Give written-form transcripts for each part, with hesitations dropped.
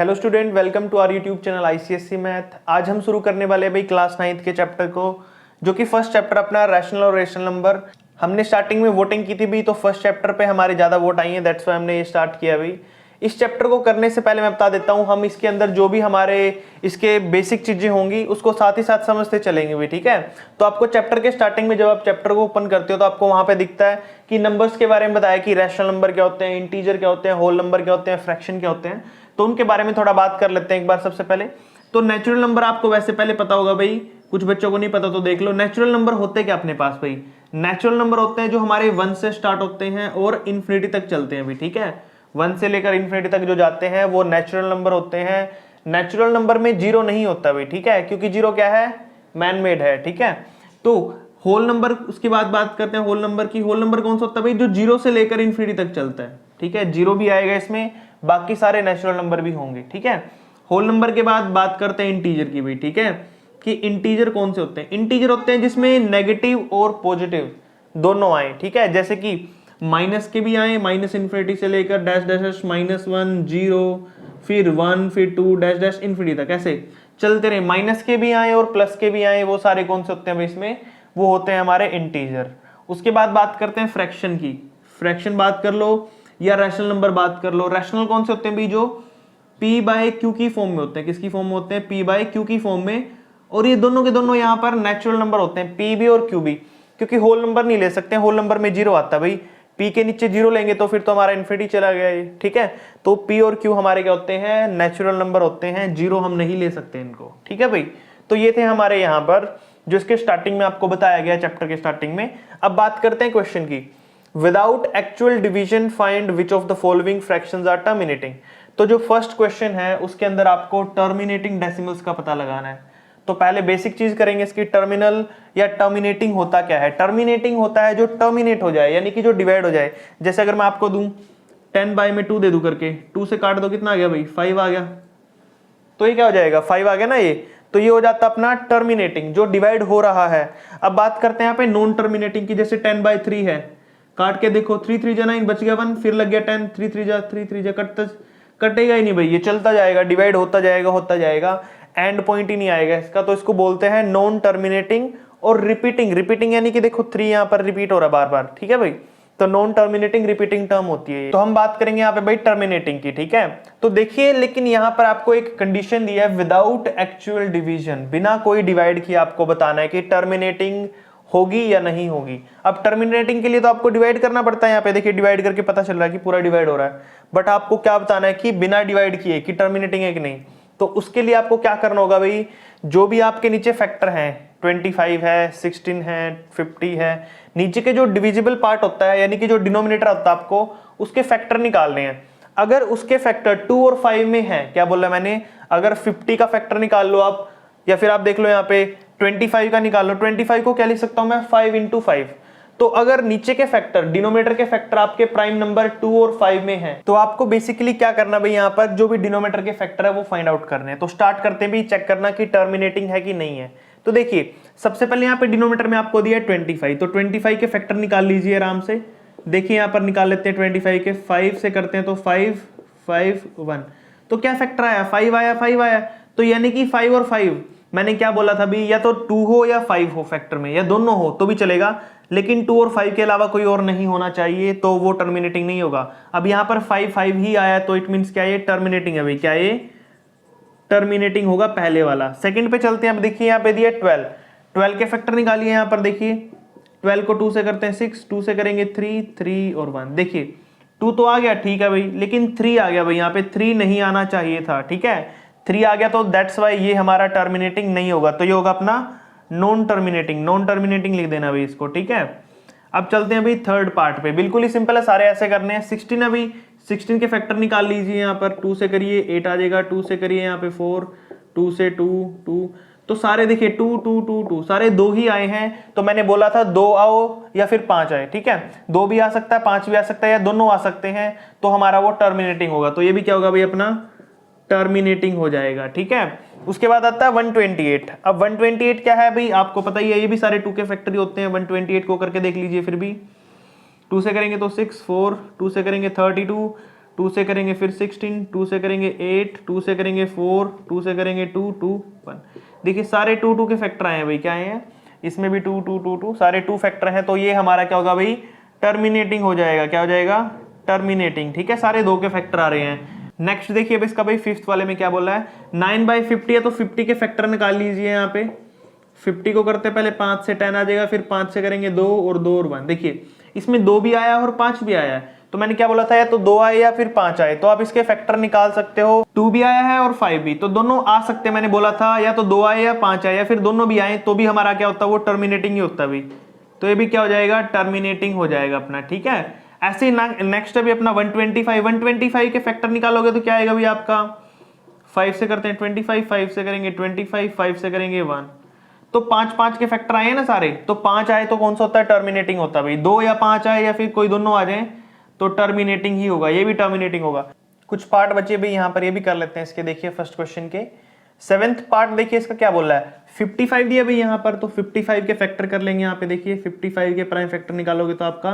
Hello student, welcome to our YouTube channel ICSC math. आज हम शुरू करने वाले हैं भाई क्लास 9th के चैप्टर को, जो कि फर्स्ट चैप्टर अपना रैशनल और रेशनल नंबर। हमने स्टार्टिंग में वोटिंग की थी भी, तो फर्स्ट चैप्टर पे हमारे ज़्यादा वोट आई हैं, दैट्स वाई हमने ये स्टार्ट किया भाई। इस चैप्टर को करने से पहले मैं बता देता हूँ, हम इसके अंदर जो भी हमारे इसके बेसिक चीज़ें होंगी उसको साथ ही साथ समझते चलेंगे भी, ठीक है। तो आपको चैप्टर के स्टार्टिंग में जब आप चैप्टर को ओपन करते हो तो आपको वहाँ पे दिखता है कि नंबर्स के बारे में बताया कि रैशनल नंबर क्या होते हैं, इंटीजर क्या होते हैं, होल नंबर क्या होते हैं, फ्रैक्शन क्या होते हैं। तो उनके बारे में थोड़ा बात कर लेते हैं एक बार। सबसे पहले तो नेचुरल नंबर आपको वैसे पहले पता होगा भाई, कुछ बच्चों को नहीं पता तो देख लो। नेचुरल नंबर होते क्या अपने पास भाई? नेचुरल नंबर होते हैं जो हमारे 1 से स्टार्ट होते हैं और इन्फिनिटी तक चलते हैं भी, ठीक है। 1 से लेकर इन्फिनिटी तक जो जाते हैं वो नेचुरल नंबर होते हैं। नेचुरल नंबर में जीरो नहीं होता भाई, ठीक है, क्योंकि जीरो क्या है, मैन मेड है, ठीक है। तो होल नंबर, उसके बाद बात करते हैं होल नंबर की। होल नंबर कौन सा होता है भाई? जो जीरो से लेकर इन्फिनिटी तक चलता है, ठीक है। जीरो भी आएगा इसमें, बाकी सारे नेचुरल नंबर भी होंगे, ठीक है। होल नंबर के बाद बात करते हैं इंटीजर की भाई, ठीक है, कि इंटीजर कौन से होते हैं। इंटीजर होते हैं जिसमें नेगेटिव और पॉजिटिव दोनों आए, ठीक है। जैसे कि माइनस के भी आए, माइनस इन्फिनिटी से लेकर डैश डैश -1 0 फिर 1 फिर 2 डैश डैश इन्फिनिटी तक, ऐसे चलते रहे। माइनस के भी आए और प्लस के भी आए, वो सारे कौन से होते हैं भाई इसमें? वो होते हैं हमारे इंटीजर। उसके बाद बात करते हैं फ्रैक्शन की। फ्रैक्शन बात कर लो या रैशनल नंबर बात कर लो। रैशनल कौन से होते हैं भाई? जो p/q की फॉर्म में होते हैं। किसकी फॉर्म में होते हैं? p/q की फॉर्म में। और ये दोनों के दोनों यहाँ पर नेचुरल नंबर होते हैं, p भी और q भी, क्योंकि होल नंबर नहीं ले सकते, होल नंबर में जीरो आता है भाई। p के नीचे जीरो लेंगे तो फिर तो हमारा इन्फिनिटी चला गया ये, ठीक है। तो p और q हमारे क्या होते हैं? नेचुरल नंबर होते हैं, जीरो हम नहीं ले सकते इनको, ठीक है भाई। तो ये थे हमारे यहाँ पर जो इसके स्टार्टिंग में आपको बताया गया चैप्टर के स्टार्टिंग में। अब बात करते हैं क्वेश्चन की। Without actual division find which of the following fractions are terminating. तो जो फर्स्ट क्वेश्चन है उसके अंदर आपको टर्मिनेटिंग डेसिमल्स का पता लगाना है। तो पहले बेसिक चीज करेंगे इसकी, टर्मिनल या टर्मिनेटिंग होता क्या है। टर्मिनेटिंग होता है जो टर्मिनेट हो जाए, यानी कि जो डिवाइड हो जाए। जैसे अगर मैं आपको दूं 10/2 दे दूं करके, 2 से काट दो, कितना आ गया भाई? 5 आ गया। तो ये क्या हो जाएगा? 5 आ गया ना ये। तो ये हो जाता अपना टर्मिनेटिंग, जो डिवाइड हो रहा है। अब बात करते हैं यहाँ पे नॉन टर्मिनेटिंग की। जैसे 10/3 है, काट के देखो, 3 3 जा 9, बच गया 1, फिर लग गया 10, 3 3 जा कटेगा ही नहीं भाई, ये चलता जाएगा, डिवाइड होता जाएगा, एंड पॉइंट ही नहीं आएगा इसका। तो इसको बोलते हैं नॉन टर्मिनेटिंग। और रिपीटिंग, रिपीटिंग यानी कि देखो 3 यहाँ पर रिपीट हो रहा है बार बार, ठीक है भाई। तो नॉन टर्मिनेटिंग रिपीटिंग टर्म होती है। तो हम बात करेंगे यहाँ पे भाई टर्मिनेटिंग की, ठीक है। तो देखिए, लेकिन यहाँ पर आपको एक कंडीशन दी है, विदाउट एक्चुअल डिवीजन, बिना कोई डिवाइड किए आपको बताना है कि टर्मिनेटिंग होगी या नहीं होगी। अब टर्मिनेटिंग के लिए तो आपको डिवाइड करना पड़ता है। यहाँ पे देखिए डिवाइड करके पता चल रहा है कि पूरा डिवाइड हो रहा है, बट आपको क्या बताना है कि बिना डिवाइड किए कि टर्मिनेटिंग है कि नहीं। तो उसके लिए आपको क्या करना होगा भाई, जो भी आपके नीचे फैक्टर हैं, 25 है, 16 है, 50 है, नीचे के जो डिविजिबल पार्ट होता है, यानी कि जो डिनोमिनेटर होता है, आपको उसके फैक्टर निकालने हैं। अगर उसके फैक्टर 2 और 5 में है, क्या बोला मैंने, अगर 50 का फैक्टर निकाल लो आप, या फिर आप देख लो यहाँ पे 25 का निकाल लो। 25 को क्या लिख सकता हूं मैं? 5 × 5। तो अगर नीचे के फैक्टर, डिनोमिनेटर के फैक्टर आपके प्राइम नंबर 2 और 5 में है, तो आपको बेसिकली क्या करना भाई, यहाँ पर जो भी डिनोमिनेटर के फैक्टर है वो फाइंड आउट करने हैं। तो स्टार्ट करते हैं भी, चेक करना कि टर्मिनेटिंग है कि नहीं है। तो देखिए, सबसे पहले यहाँ पे डिनोमिनेटर में आपको दिया है 25, तो 25 के फैक्टर निकाल लीजिए आराम से। देखिए यहाँ पर निकाल लेते हैं 25 के, 5 से करते हैं तो 5 5 1, तो क्या फैक्टर आया? 5 आया, 5 आया। तो यानी कि 5 और 5, मैंने क्या बोला था भी, या तो 2 हो या 5 हो फैक्टर में, या दोनों हो तो भी चलेगा, लेकिन 2 और 5 के अलावा कोई और नहीं होना चाहिए, तो वो टर्मिनेटिंग नहीं होगा। अब यहाँ पर 5 5 ही आया, तो इट मींस क्या, ये टर्मिनेटिंग है भाई। क्या ये टर्मिनेटिंग होगा? पहले वाला। सेकंड पे चलते हैं। अब देखिए यहाँ पे दिया 12, 12 के फैक्टर निकालिए। यहाँ पर देखिए 12 को 2 से करते हैं 6, 2 से करेंगे 3 3 और 1। देखिए 2 तो आ गया, ठीक है भाई, लेकिन 3 आ गया भाई, यहाँ पे 3 नहीं आना चाहिए था, ठीक है। 3 आ गया, तो दैट्स वाई ये हमारा टर्मिनेटिंग नहीं होगा। तो ये होगा अपना नॉन टर्मिनेटिंग। नॉन टर्मिनेटिंग लिख देना भाई इसको, ठीक है। अब चलते हैं भाई थर्ड पार्ट पे। बिल्कुल ही सिंपल है, सारे ऐसे करने हैं। 16 है भाई, 16 के फैक्टर निकाल लीजिए। यहाँ पर 2 से करिए 8 आ जाएगा, 2 से करिए यहाँ पे 4, 2 से 2 2, तो सारे देखिए 2 2 2 2, सारे 2 ही आए हैं। तो मैंने बोला था 2 आओ या फिर 5 आए, ठीक है। 2 भी आ सकता है, 5 भी आ सकता है, या दोनों आ सकते हैं, तो हमारा वो टर्मिनेटिंग होगा। तो ये भी क्या होगा भाई, अपना टर्मिनेटिंग हो जाएगा, ठीक है। उसके बाद आता है 128। अब 128 क्या है भाई, आपको पता ही है, ये भी सारे 2 के फैक्टर होते हैं। 128 को करके देख लीजिए फिर भी। 2 से करेंगे तो 6 4, 2 से करेंगे 32, 2 से करेंगे फिर 16, 2 से करेंगे 8, 2 से करेंगे 4, 2 से करेंगे 2, 2, 1। देखिए सारे 2 2 के फैक्टर आए हैं भाई, क्या आए हैं, इसमें भी 2 2 2 2, सारे 2 फैक्टर हैं, तो ये हमारा क्या होगा भाई, टर्मिनेटिंग हो जाएगा। क्या हो जाएगा, टर्मिनेटिंग। ठीक है, सारे 2 के फैक्टर आ रहे हैं। नेक्स्ट देखिए अब इसका भाई फिफ्थ वाले में क्या बोला है, 9/50 है तो 50 के फैक्टर निकाल लीजिए। यहाँ पे 50 को करते पहले 5 से 10 आ जाएगा, फिर 5 से करेंगे 2 और 2 और 1। देखिए इसमें 2 भी आया और 5 भी आया है, तो मैंने क्या बोला था, या तो 2 आए या फिर 5 आए, तो आप इसके फैक्टर निकाल सकते हो। 2 भी आया है और 5 भी, तो दोनों आ सकते हैं। मैंने बोला था या तो 2 आए या 5 आए या फिर दोनों भी आए, तो भी हमारा क्या होता है, वो टर्मिनेटिंग ही होता है भाई। तो ये भी क्या हो जाएगा, टर्मिनेटिंग हो जाएगा अपना। ठीक है, ऐसे ही नेक्स्ट अभी अपना 125 के फैक्टर निकालोगे तो क्या आएगा भाई आपका, 5 से करते हैं 25, 5 से करेंगे 25, 5 से करेंगे 1, तो 5 5 के फैक्टर आए हैं ना सारे, तो 5 आए तो कौन सा होता है, टर्मिनेटिंग होता है भाई। 2 या 5 आए या फिर कोई दोनों आ जाए तो टर्मिनेटिंग ही होगा, ये भी टर्मिनेटिंग होगा। कुछ पार्ट बचे भाई यहाँ पर, ये भी कर लेते हैं इसके। देखिए फर्स्ट क्वेश्चन के 7th पार्ट देखिए, इसका क्या बोल रहा है, 55 दिया भाई यहाँ पर, तो 55 के फैक्टर कर लेंगे यहाँ पे। देखिए 55 के प्राइम फैक्टर निकालोगे तो आपका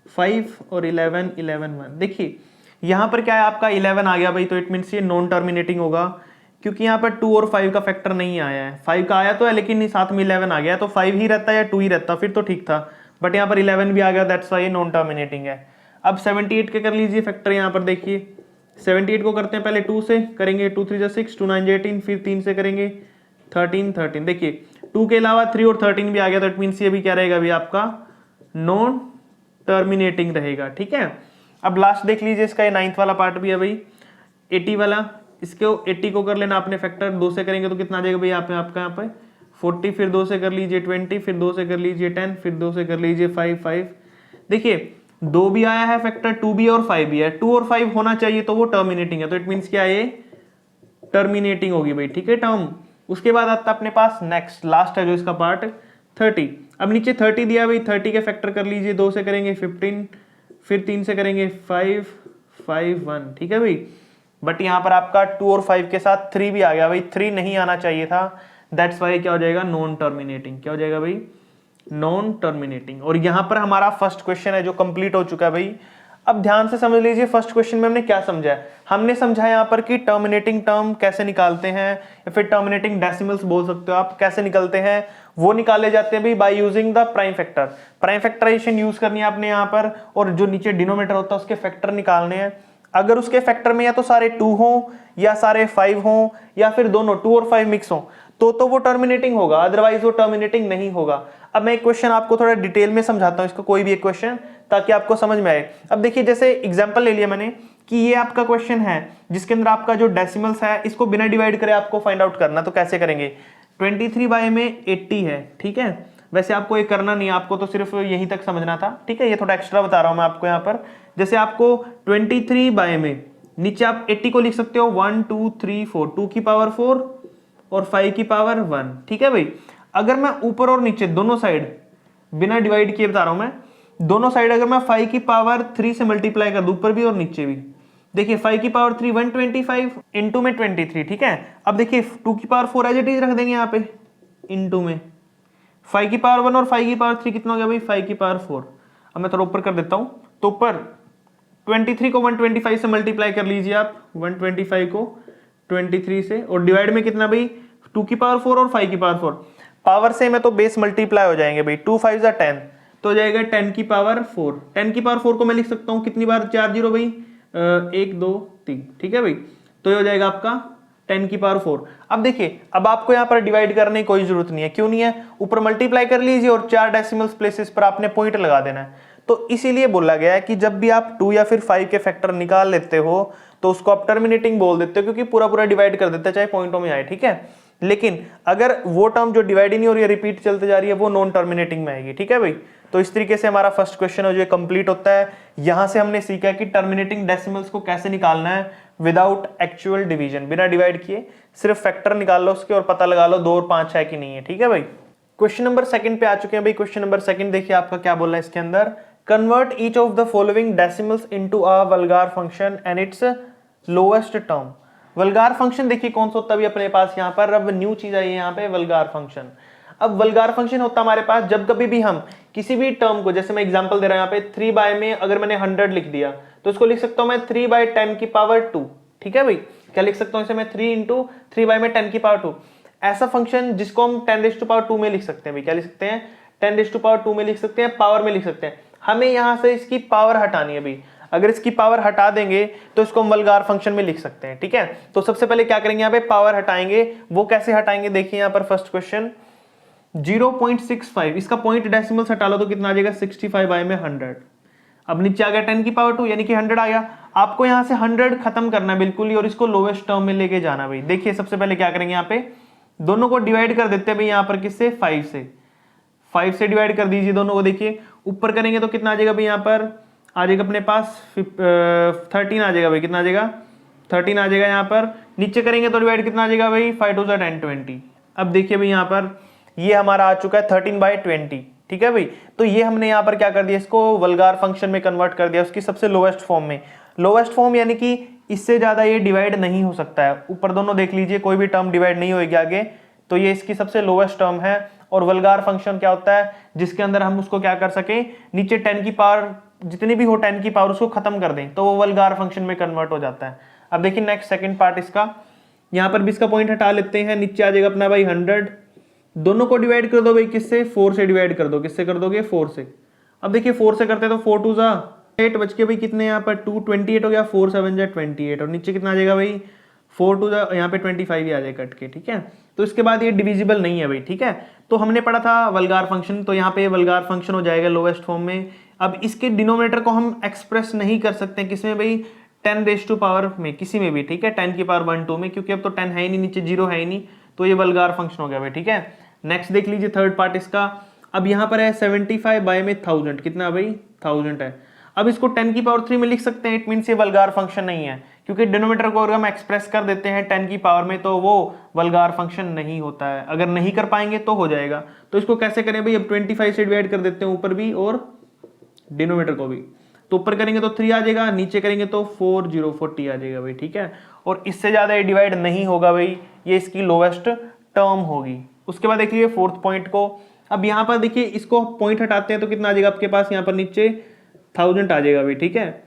5 और 11 11 1। देखिए यहाँ पर क्या है, आपका 11 आ गया भाई, तो इट मीन्स ये नॉन टर्मिनेटिंग होगा, क्योंकि यहाँ पर 2 और 5 का फैक्टर नहीं आया है। 5 का आया तो है लेकिन साथ में 11 आ गया, तो 5 ही रहता या 2 ही रहता फिर तो ठीक था, बट यहाँ पर 11 भी आ गया, दैट्स वाई ये नॉन टर्मिनेटिंग है। अब 78 के कर लीजिए फैक्टर। यहाँ पर देखिए 78 को करते हैं पहले 2 से, करेंगे 2 3 6, 2 9 18, फिर 3 से करेंगे 13 13। देखिए 2 के अलावा 3 और 13 भी आ गया, तो इट मीन्स ये भी क्या रहेगा अभी आपका, नॉन टर्मिनेटिंग रहेगा। ठीक है, अब लास्ट देख लीजिए इसका, ये 9th वाला पार्ट भी है भाई, 80 वाला। इसके 80 को कर लेना आपने फैक्टर, 2 से करेंगे तो कितना आ जाएगा भाई आपका यहाँ पे 40, फिर 2 से कर लीजिए 20, फिर 2 से कर लीजिए 10, फिर 2 से कर लीजिए 5 5। देखिए 2 भी आया है फैक्टर, 2 भी और 5 भी है, 2 और 5 होना चाहिए तो वो टर्मिनेटिंग है, तो इट मीन्स क्या है, ये टर्मिनेटिंग होगी भाई। ठीक है, टर्म। उसके बाद आता है अपने पास नेक्स्ट लास्ट है जो इसका पार्ट 30। अब नीचे 30 दिया भाई, 30 के फैक्टर कर लीजिए, 2 से करेंगे 15, फिर 3 से करेंगे 5 5 1। ठीक है भाई, बट यहाँ पर आपका 2 और 5 के साथ 3 भी आ गया भाई, 3 नहीं आना चाहिए था, दैट्स वाई क्या हो जाएगा, नॉन टर्मिनेटिंग। क्या हो जाएगा भाई, नॉन टर्मिनेटिंग। और यहाँ पर हमारा फर्स्ट क्वेश्चन है जो कंप्लीट हो चुका है भाई। अब ध्यान से समझ लीजिए फर्स्ट क्वेश्चन में हमने क्या समझा है। हमने समझा यहाँ पर कि टर्मिनेटिंग टर्म कैसे निकालते हैं, या फिर टर्मिनेटिंग डेसिमल्स बोल सकते हो आप, कैसे निकलते हैं, वो निकाले जाते हैं भाई by using the prime factor. Prime factorization use करनी है आपने यहाँ पर, और जो नीचे डिनोमिनेटर होता है उसके फैक्टर निकालने हैं। अगर उसके फैक्टर में या तो सारे 2 हो या सारे 5 हो या फिर दोनों 2 और 5 मिक्स हो, तो वो टर्मिनेटिंग होगा, अदरवाइज वो टर्मिनेटिंग नहीं होगा। अब मैं एक क्वेश्चन आपको थोड़ा डिटेल में समझाता हूं, इसका कोई भी एक क्वेश्चन, ताकि आपको समझ में आए। अब देखिए जैसे एग्जांपल ले लिया मैंने कि ये आपका क्वेश्चन है जिसके अंदर आपका जो डेसिमल्स है इसको बिना डिवाइड करे आपको फाइंड आउट करना, तो कैसे करेंगे, 23 बाय में 80 है। ठीक है, वैसे आपको ये करना नहीं है, आपको तो सिर्फ यहीं तक समझना था। ठीक है, ये थोड़ा एक्स्ट्रा बता रहा हूं मैं आपको यहाँ पर। जैसे आपको 23 बाय में नीचे आप 80 को लिख सकते हो 1 2 3 4, 2 की पावर 4 और 5 की पावर 1। ठीक है भाई, अगर मैं ऊपर और नीचे दोनों साइड बिना डिवाइड किए बता रहा हूं मैं, दोनों साइड अगर मैं 5 की पावर 3 से मल्टीप्लाई कर दूं ऊपर भी और नीचे भी, देखिए 5 की पावर 3 125 इंटू में 23। ठीक है, अब देखिए 2 की पावर 4 एज इट इज रख देंगे यहाँ पे इंटू में 5 की पावर 1 और 5 की पावर 3 कितना हो गया भाई, 5 की पावर 4। अब मैं थोड़ा ऊपर कर देता हूं, तो ऊपर 23 को 125 से मल्टीप्लाई कर लीजिए आप, 125 को 23 से, और डिवाइड में कितना भाई, 2 की पावर 4 और 5 की पावर 4। पावर से में तो बेस मल्टीप्लाई हो जाएंगे भाई, 2 5 10, तो हो जाएगा 10 की पावर 4। 10 की पावर 4 को मैं लिख सकता हूँ कितनी बार, 4 0 भाई, 1 2 3। ठीक है भाई, तो ये हो जाएगा आपका 10 की पावर 4। अब देखिए, अब आपको यहाँ पर डिवाइड करने की कोई जरूरत नहीं है, क्यों नहीं है, ऊपर मल्टीप्लाई कर लीजिए और 4 डेसिमल्स प्लेसेस पर आपने पॉइंट लगा देना है। तो इसीलिए बोला गया है कि जब भी आप 2 या फिर 5 के फैक्टर निकाल लेते हो तो उसको आप टर्मिनेटिंग बोल देते हो, क्योंकि पूरा पूरा डिवाइड कर देते हैं चाहे पॉइंटों में आए। ठीक है, लेकिन अगर वो टर्म जो डिवाइड ही नहीं हो रही है, रिपीट चलते जा रही है, वो नॉन टर्मिनेटिंग में आएगी। ठीक है भाई, तो इस तरीके से हमारा फर्स्ट क्वेश्चन है जो कंप्लीट होता है। यहां से हमने सीखा कि टर्मिनेटिंग डेसिमल्स को कैसे निकालना है विदाउट एक्चुअल डिवीजन, बिना डिवाइड किए, सिर्फ फैक्टर निकाल लो उसके और पता लगा लो 2 और 5 है कि नहीं है। ठीक है भाई, क्वेश्चन नंबर 2 पे आ चुके हैं भाई। क्वेश्चन नंबर 2 देखिए आपका क्या बोला है इसके अंदर, convert each of the following decimals into a vulgar function and its lowest term. Vulgar function देखिए कौन सा होता है अपने पास यहाँ पर, अब न्यू चीज आई है यहाँ पे, वल्गार फंक्शन। अब वल्गार फंक्शन होता है हमारे पास जब कभी भी हम किसी भी टर्म को, जैसे मैं एग्जांपल दे रहा हूं यहाँ पे 3 बाय में अगर मैंने 100 लिख दिया तो इसको लिख सकता हूं मैं 3/10⁻²। ठीक है भाई, क्या लिख सकता हूं इसे मैं 3 × 3/10⁻²। ऐसा फंक्शन जिसको हम 10⁻² में लिख सकते हैं भाई, क्या लिख सकते हैं 10⁻² में लिख सकते हैं, पावर में लिख सकते हैं। हमें यहां से इसकी पावर हटानी है भाई, अगर इसकी पावर हटा देंगे तो इसको हम वल्गार फंक्शन में लिख सकते हैं। ठीक है, तो सबसे पहले क्या करेंगे, यहाँ पे पावर हटाएंगे। वो कैसे हटाएंगे, देखिए यहाँ पर फर्स्ट क्वेश्चन 0.65, इसका पॉइंट डेसिमल्स हटा लो तो कितना आ जाएगा 65/100। अब नीचे आ गया 10⁻², यानी कि 100 आ गया। आपको यहां से 100 खत्म करना है बिल्कुल ही, और इसको लोवेस्ट टर्म में लेके जाना भाई। देखिए सबसे पहले क्या करेंगे, यहाँ पे दोनों को डिवाइड कर देते हैं भाई, यहाँ पर किससे 5 से डिवाइड कर दीजिए दोनों को। देखिए ऊपर करेंगे तो कितना आ जाएगा भाई, यहाँ पर आ जाएगा अपने पास 13 आ जाएगा भाई, कितना आ जाएगा 13 आ जाएगा। यहाँ पर नीचे करेंगे तो डिवाइड कितना आ जाएगा भाई 5 2 10 20। अब देखिए भाई यहाँ पर ये हमारा आ चुका है 13/20। ठीक है भाई, तो ये हमने यहाँ पर क्या कर दिया, इसको वल्गार फंक्शन में कन्वर्ट कर दिया, उसकी सबसे लोवेस्ट फॉर्म में। लोवेस्ट फॉर्म यानी कि इससे ज्यादा ये डिवाइड नहीं हो सकता है। ऊपर दोनों देख लीजिए, कोई भी टर्म डिवाइड नहीं होगी आगे, तो ये इसकी सबसे लोवेस्ट टर्म है। और वल्गार फंक्शन क्या होता है, जिसके अंदर हम उसको क्या कर सके, नीचे 10 की पावर जितनी भी हो 10 की पावर उसको खत्म कर दें, तो वो वल्गार फंक्शन में कन्वर्ट हो जाता है। अब देखिए नेक्स्ट सेकंड पार्ट इसका, यहाँ पर भी इसका पॉइंट हटा लेते हैं। नीचे आ जाएगा अपना भाई 100, दोनों को डिवाइड कर दो भाई, किससे 4 से डिवाइड कर दो। किससे कर दोगे 4 से। अब देखिए 4 से करते तो 4 2 जा 8 बच के भाई कितने, यहाँ पर 228 हो गया, 4 7 जा 28, और नीचे कितना आ जाएगा भाई 4 2 जा यहाँ पे 25 ही आ जाएगा कट के। ठीक है, तो इसके बाद ये डिविजिबल नहीं है भाई। ठीक है, तो हमने पढ़ा था वल्गार फंक्शन, तो यहाँ पे वल्गार फंक्शन हो जाएगा लोवेस्ट फॉर्म में। अब इसके डिनोमिनेटर को हम एक्सप्रेस नहीं कर सकते किसमें भाई 10⁻² में, किसी में भी। ठीक है, 10 की पावर 1 2 में, क्योंकि अब तो 10 है ही नहीं, नीचे 0 है ही नहीं, तो ये वल्गार फंक्शन हो गया भाई। ठीक है, नेक्स्ट देख लीजिए थर्ड पार्ट इसका। अब यहाँ पर है 75/1000, कितना भाई 1000 है। अब इसको 10 की पावर 3 में लिख सकते हैं, इट मीन्स ये वल्गार फंक्शन नहीं है, क्योंकि डिनोमिनेटर को अगर हम एक्सप्रेस कर देते हैं 10 की पावर में तो वो वल्गार फंक्शन नहीं होता है। अगर नहीं कर पाएंगे तो हो जाएगा। तो इसको कैसे करें भाई, अब 25 से डिवाइड कर देते हैं ऊपर भी और डिनोमिनेटर को भी। तो ऊपर करेंगे तो 3 आ जाएगा, नीचे करेंगे तो 40 आ जाएगा भाई। ठीक है, और इससे ज्यादा ये डिवाइड नहीं होगा भाई, ये इसकी लोवेस्ट टर्म होगी। उसके बाद देखिए फोर्थ पॉइंट को। अब यहाँ पर देखिए इसको पॉइंट हटाते हैं तो कितना आ जाएगा आपके पास, यहाँ पर नीचे 1000 आ जाएगा भाई। ठीक है,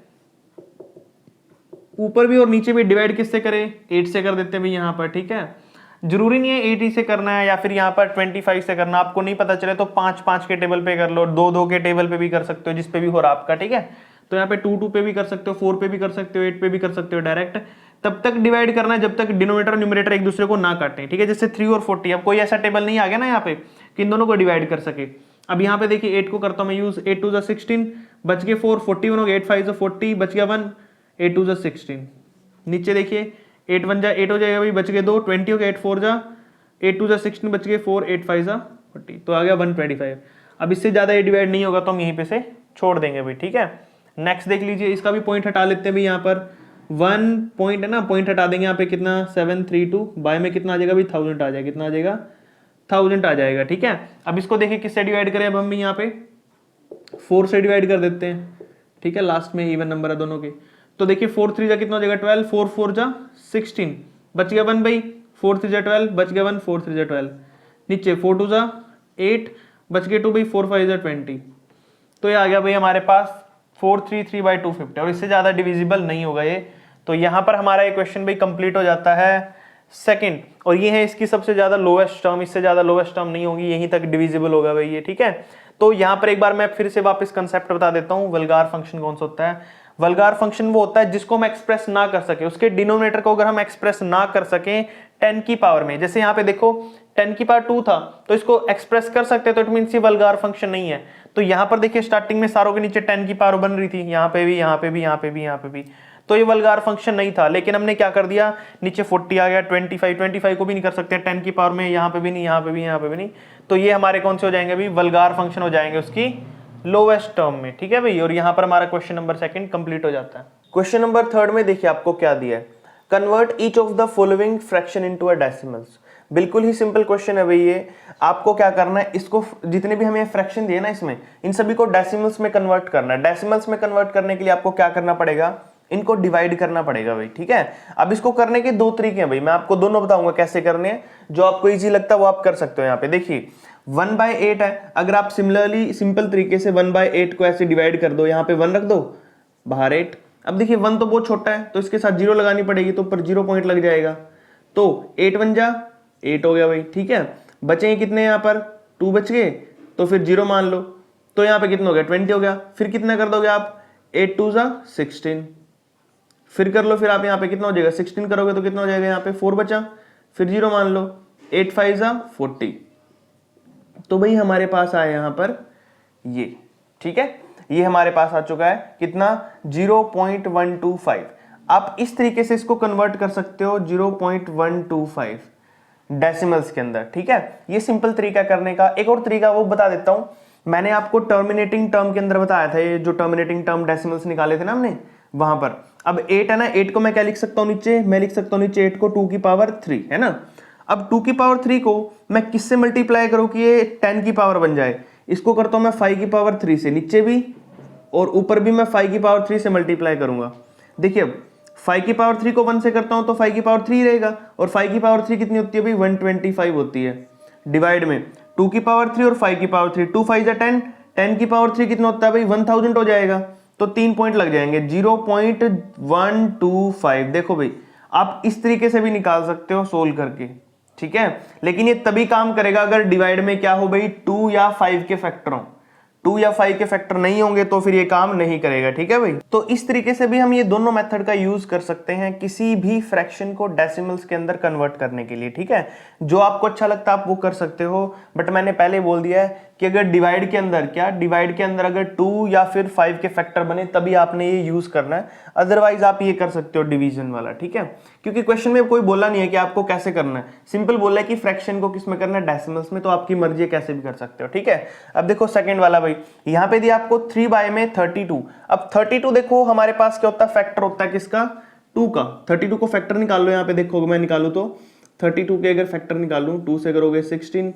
ऊपर भी और नीचे भी डिवाइड किससे करें, 8 से कर देते हैं भाई यहाँ पर। ठीक है, जरूरी नहीं है 80 से करना है या फिर यहाँ पर 25 से करना। आपको नहीं पता चले तो 5 के टेबल पे कर लो, 2 के टेबल पे भी कर सकते हो, जिस पे भी हो रहा आपका। ठीक है, तो यहाँ पे 2 पे भी कर सकते हो, 4 पे भी कर सकते हो, 8 पे भी कर सकते हो डायरेक्ट। तब तक डिवाइड करना है जब तक डिनोमिनेटर और न्यूमरेटर एक दूसरे को ना काटें। ठीक है, जैसे 3 और 40, अब कोई ऐसा टेबल नहीं आ गया ना यहाँ पे कि इन दोनों को डिवाइड कर सके। अब यहाँ पे देखिए 8 को करता हूँ मैं यूज, 8 2 16, बच गए 4, 41 हो गया, 8 5 40, बच गया 1, 8 2 16। नीचे देखिए 8 1 जा 8 हो जाएगा भाई, बच गए 2, 20 हो गया, 8 4 जा 8 2 16, बच गए 4, 8 5 जा 40, तो आ गया 125। अब इससे ज्यादा ये डिवाइड नहीं होगा तो हम यहीं पे से छोड़ देंगे भाई। ठीक है, नेक्स्ट देख लीजिए, इसका भी पॉइंट हटा लेते हैं भाई। यहाँ पर 1 पॉइंट है ना, पॉइंट हटा देंगे यहाँ पे, कितना 732 बाय में कितना आ जाएगा भाई 1000 आ जाएगा, कितना आ जाएगा 1000 आ जाएगा। ठीक है, अब इसको देखिए किससे डिवाइड करें, अब हम यहाँ पे 4 से डिवाइड कर देते हैं। ठीक है, लास्ट में इवन नंबर है दोनों के, तो देखिए 4 3 जा कितना हो जाएगा 12, 4 4 जा 16, बच गया 1 भाई, 4 3 जा 12, बच गया 1, 4 3 जा 12, नीचे 4 2 जा 8, बच गए 2 भाई, 4 5 जा 20। तो ये आ गया भाई हमारे पास 433/250, और इससे ज्यादा डिविजिबल नहीं होगा ये। तो यहाँ पर हमारा ये क्वेश्चन भाई कंप्लीट हो जाता है सेकंड, और ये है इसकी सबसे ज्यादा लोवेस्ट टर्म, इससे ज्यादा लोवेस्ट टर्म नहीं होगी, यहीं तक डिविजिबल होगा भाई ये। ठीक है, तो यहाँ पर एक बार मैं फिर से वापस कंसेप्ट बता देता हूँ। वल्गार फंक्शन कौन सा होता है, वल्गार फंक्शन वो होता है जिसको हम एक्सप्रेस ना कर सके, उसके डिनोमिनेटर को अगर हम एक्सप्रेस ना कर सके 10 की पावर में। जैसे यहाँ पे देखो 10 की पावर 2 था, तो इसको एक्सप्रेस कर सकते, तो इट मींस ये वल्गार फंक्शन नहीं है। तो यहाँ पर देखिए स्टार्टिंग में सारों के नीचे 10 की पावर बन रही थी, यहाँ पे भी, यहाँ पे भी, यहाँ पे भी, यहाँ पे भी, तो ये वल्गार फंक्शन नहीं था। लेकिन हमने क्या कर दिया, नीचे 40 आ गया, 25 को भी नहीं कर सकते 10 की पावर में, यहाँ पे भी नहीं, यहाँ पे भी, यहाँ पे भी नहीं, तो ये हमारे कौन से हो जाएंगे भाई, वल्गार फंक्शन हो जाएंगे उसकी लोवेस्ट टर्म में। ठीक है भाई, और यहाँ पर हमारा क्वेश्चन नंबर सेकंड कंप्लीट हो जाता है। क्वेश्चन नंबर थर्ड में देखिए आपको क्या दिया है, convert each of the following fraction into a decimals. बिल्कुल ही सिंपल क्वेश्चन है भाई ये। आपको क्या करना है, इसको जितने भी हमें फ्रैक्शन दिए ना इसमें, इन सभी को डेसिमल्स में कन्वर्ट करना है। डेसिमल्स में कन्वर्ट करने के लिए आपको क्या करना पड़ेगा, इनको डिवाइड करना पड़ेगा भाई। ठीक है, अब इसको करने के 2 तरीके हैं भाई, मैं आपको दोनों बताऊंगा कैसे करने हैं, जो आपको इजी लगता है वो आप कर सकते हो। यहाँ पे देखिए 1/8 है, अगर आप सिमिलरली सिंपल तरीके से 1/8 को ऐसे डिवाइड कर दो, यहाँ पे 1 रख दो, बाहर 8, अब देखिए 1 तो बहुत छोटा है तो इसके साथ 0 लगानी पड़ेगी, तो ऊपर 0 पॉइंट लग जाएगा। तो 8 1 जा 8 हो गया भाई, ठीक है। बचेंगे कितने यहाँ पर, 2 बच गए, तो फिर 0 मान लो, तो यहाँ पे कितना हो गया 20 हो गया। फिर कितना कर दोगे आप, 8 2 जा 16, फिर कर लो, फिर आप यहाँ पे कितना हो जाएगा 16 करोगे तो कितना हो जाएगा, यहाँ पे 4 बचा, फिर 0 मान लो, 8 5 जा 40। तो भाई हमारे पास आया यहाँ पर ये, ठीक है, ये हमारे पास आ चुका है कितना 0.125। आप इस तरीके से इसको कन्वर्ट कर सकते हो 0.125 डेसिमल्स के अंदर, ठीक है। ये सिंपल तरीका करने का। एक और तरीका वो बता देता हूं, मैंने आपको टर्मिनेटिंग टर्म के अंदर बताया था, ये जो टर्मिनेटिंग टर्म डेसिमल्स निकाले थे ना हमने वहां पर। अब 8 है ना, 8 को मैं क्या लिख सकता हूं नीचे, मैं लिख सकता हूं नीचे 8 को 2 की पावर 3 है ना। अब 2 की पावर 3 को मैं किससे मल्टीप्लाई करूं कि ये 10 की पावर बन जाए, इसको करता हूं मैं 5 की पावर 3 से, नीचे भी और ऊपर भी मैं 5 की पावर 3 से मल्टीप्लाई करूंगा। देखिए अब 5 की पावर 3 को 1 से करता हूं तो 5 की पावर 3 रहेगा, और 5 की पावर 3 कितनी होती है भाई 125 होती है, डिवाइड में 2 की पावर 3 और 5 की पावर 3, 2 5 जा 10, 10 की पावर 3 कितना होता है भाई 1000 हो जाएगा, तो 3 पॉइंट लग जाएंगे 0.125। देखो भाई आप इस तरीके से भी निकाल सकते हो सोल्व करके, ठीक है। लेकिन ये तभी काम करेगा अगर डिवाइड में क्या हो भाई 2 या 5 के फैक्टर हो, 2 या 5 के फैक्टर नहीं होंगे तो फिर ये काम नहीं करेगा, ठीक है भाई। तो इस तरीके से भी हम ये दोनों मेथड का यूज कर सकते हैं किसी भी फ्रैक्शन को डेसिमल्स के अंदर कन्वर्ट करने के लिए, ठीक है। जो आपको अच्छा लगता है आप वो कर सकते हो, बट मैंने पहले बोल दिया है कि अगर डिवाइड के अंदर डिवाइड के अंदर अगर 2 या फिर 5 के फैक्टर बने तभी आपने ये यूज करना है, अदरवाइज आप ये कर सकते हो डिवीजन वाला, ठीक है। क्योंकि क्वेश्चन में कोई बोला नहीं है कि आपको कैसे करना है, सिंपल बोला है कि फ्रैक्शन को किस में करना है, डेसिमल्स में, तो आपकी मर्जी है कैसे भी कर सकते हो, ठीक है। अब देखो सेकंड वाला भाई, यहाँ पे दिया आपको 3 बाय में 32। अब 32 देखो हमारे पास क्या होता है, फैक्टर होता है किसका, 2 का। 32 को फैक्टर निकाल लो, यहाँ पे देखो मैं निकालू तो 32 के अगर फैक्टर निकालूं, 2 से करोगे 16,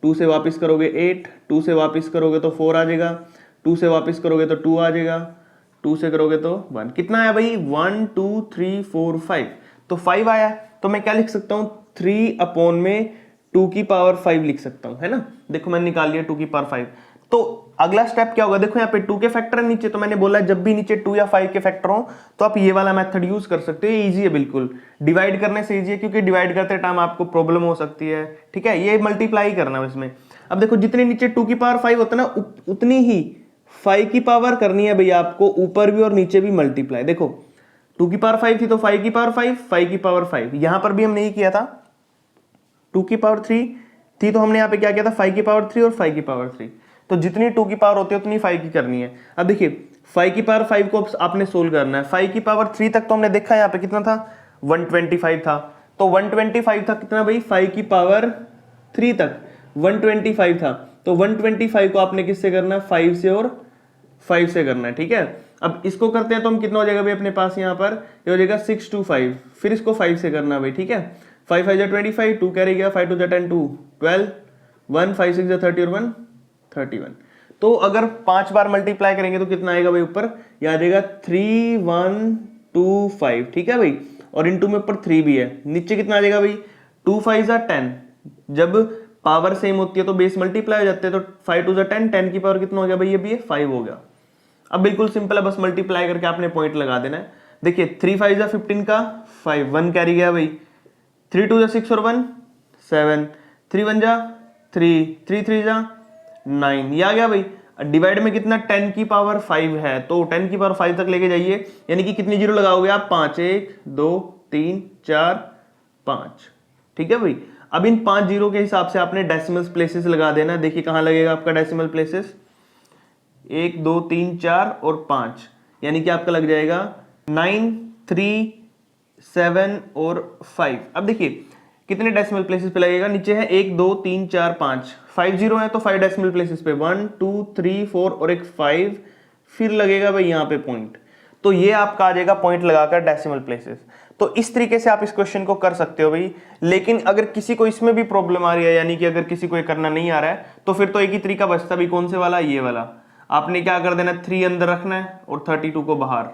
2 से वापस करोगे 8, 2 से वापस करोगे तो 4 आ जाएगा, 2 से वापस करोगे तो 2 आ जाएगा, 2 से करोगे तो 1। कितना आया भाई 1 2 3 4 5, तो 5 आया। तो मैं क्या लिख सकता हूँ 3 अपॉन में 2 की पावर 5 लिख सकता हूँ, है ना। देखो मैंने निकाल लिया 2 की पावर 5। तो अगला स्टेप क्या होगा, देखो यहाँ पे 2 के फैक्टर है नीचे, तो मैंने बोला जब भी नीचे 2 या 5 के फैक्टर हो तो आप ये वाला मेथड यूज कर सकते हो, ये इजी है बिल्कुल, डिवाइड करने से इजी है, क्योंकि डिवाइड करते टाइम आपको प्रॉब्लम हो सकती है, ठीक है। ये मल्टीप्लाई करना है इसमें। अब देखो जितने नीचे 2 की पावर 5 होता है ना, उतनी ही 5 की पावर करनी है भैया आपको, ऊपर भी और नीचे भी मल्टीप्लाई। देखो 2 की पावर 5 थी तो 5 की पावर 5, 5 की पावर 5, यहां पर भी हम नहीं किया था, 2 की पावर 3 थी तो हमने यहाँ पे क्या किया था 5 की पावर 3 और 5 की पावर 3, तो जितनी 2 की पावर होती है उतनी 5 की करनी है। अब देखिए 5 की पावर 5 को आपने सोल्व करना है, 5 की पावर 3 तक तो हमने देखा यहाँ पे कितना था 125 था, तो 125 था कितना भाई 5 की पावर 3 तक 125 था, तो 125 को आपने किससे करना है 5 से और 5 से करना है, ठीक है। अब इसको करते हैं तो हम कितना हो जाएगा भाई अपने पास यहाँ पर, ये हो जाएगा 6 2 5, फिर इसको 5 से करना भाई, ठीक है। 5 5 जा 25, 2 कैरी गया, 5 2 जा 10, 2 12, 1 5 6 जा 30 और 1 31। तो अगर 5 बार मल्टीप्लाई करेंगे तो कितना आएगा भाई ऊपर, ये आ जाएगा 3125, ठीक है भाई, और इनटू में ऊपर 3 भी है, नीचे कितना आ जाएगा भाई 2 5 जा 10, जब पावर सेम होती है तो बेस मल्टीप्लाई हो जाते हैं, तो 5 2 जा 10, 10 की पावर कितना हो गया भाई, ये भी है 5 हो गया। अब बिल्कुल सिंपल है, बस मल्टीप्लाई करके आपने पॉइंट लगा देना है। देखिए 3 5 जा 15 का 5, 1 कैरी गया भाई, 3 2 जा 6 और 1 7, 3 1 जा 3, 3 3 जा 9, ये आ गया भाई। डिवाइड में कितना 10 की पावर 5 है, तो 10 की पावर 5 तक लेके जाइए, यानी कि कितनी जीरो लगाओगे आप 5, 1 2 3 4 5, ठीक है भाई। अब इन 5 जीरो के हिसाब से आपने डेसिमल प्लेसेस लगा देना। देखिए कहां लगेगा आपका डेसिमल प्लेसेस, 1 2 3 4 और 5, यानी कि आपका लग जाएगा 9 3 7 और 5। अब देखिए कितने डेसिमल प्लेसेस पे लगेगा, नीचे है 1 2 3 4 5, 5 जीरो है तो 5 डेसिमल प्लेसेस पे 1 2 3 4 और एक 5, फिर लगेगा भाई यहाँ पे पॉइंट, तो ये आपका आ जाएगा पॉइंट लगाकर डेसिमल प्लेसेस। तो इस तरीके से आप इस क्वेश्चन को कर सकते हो भाई। लेकिन अगर किसी को इसमें भी प्रॉब्लम आ रही है, यानी कि अगर किसी को ये करना नहीं आ रहा है, तो फिर तो एक ही तरीका बचता भी, कौन से वाला, ये वाला। आपने क्या कर देना 3 अंदर रखना है और 32 को बाहर,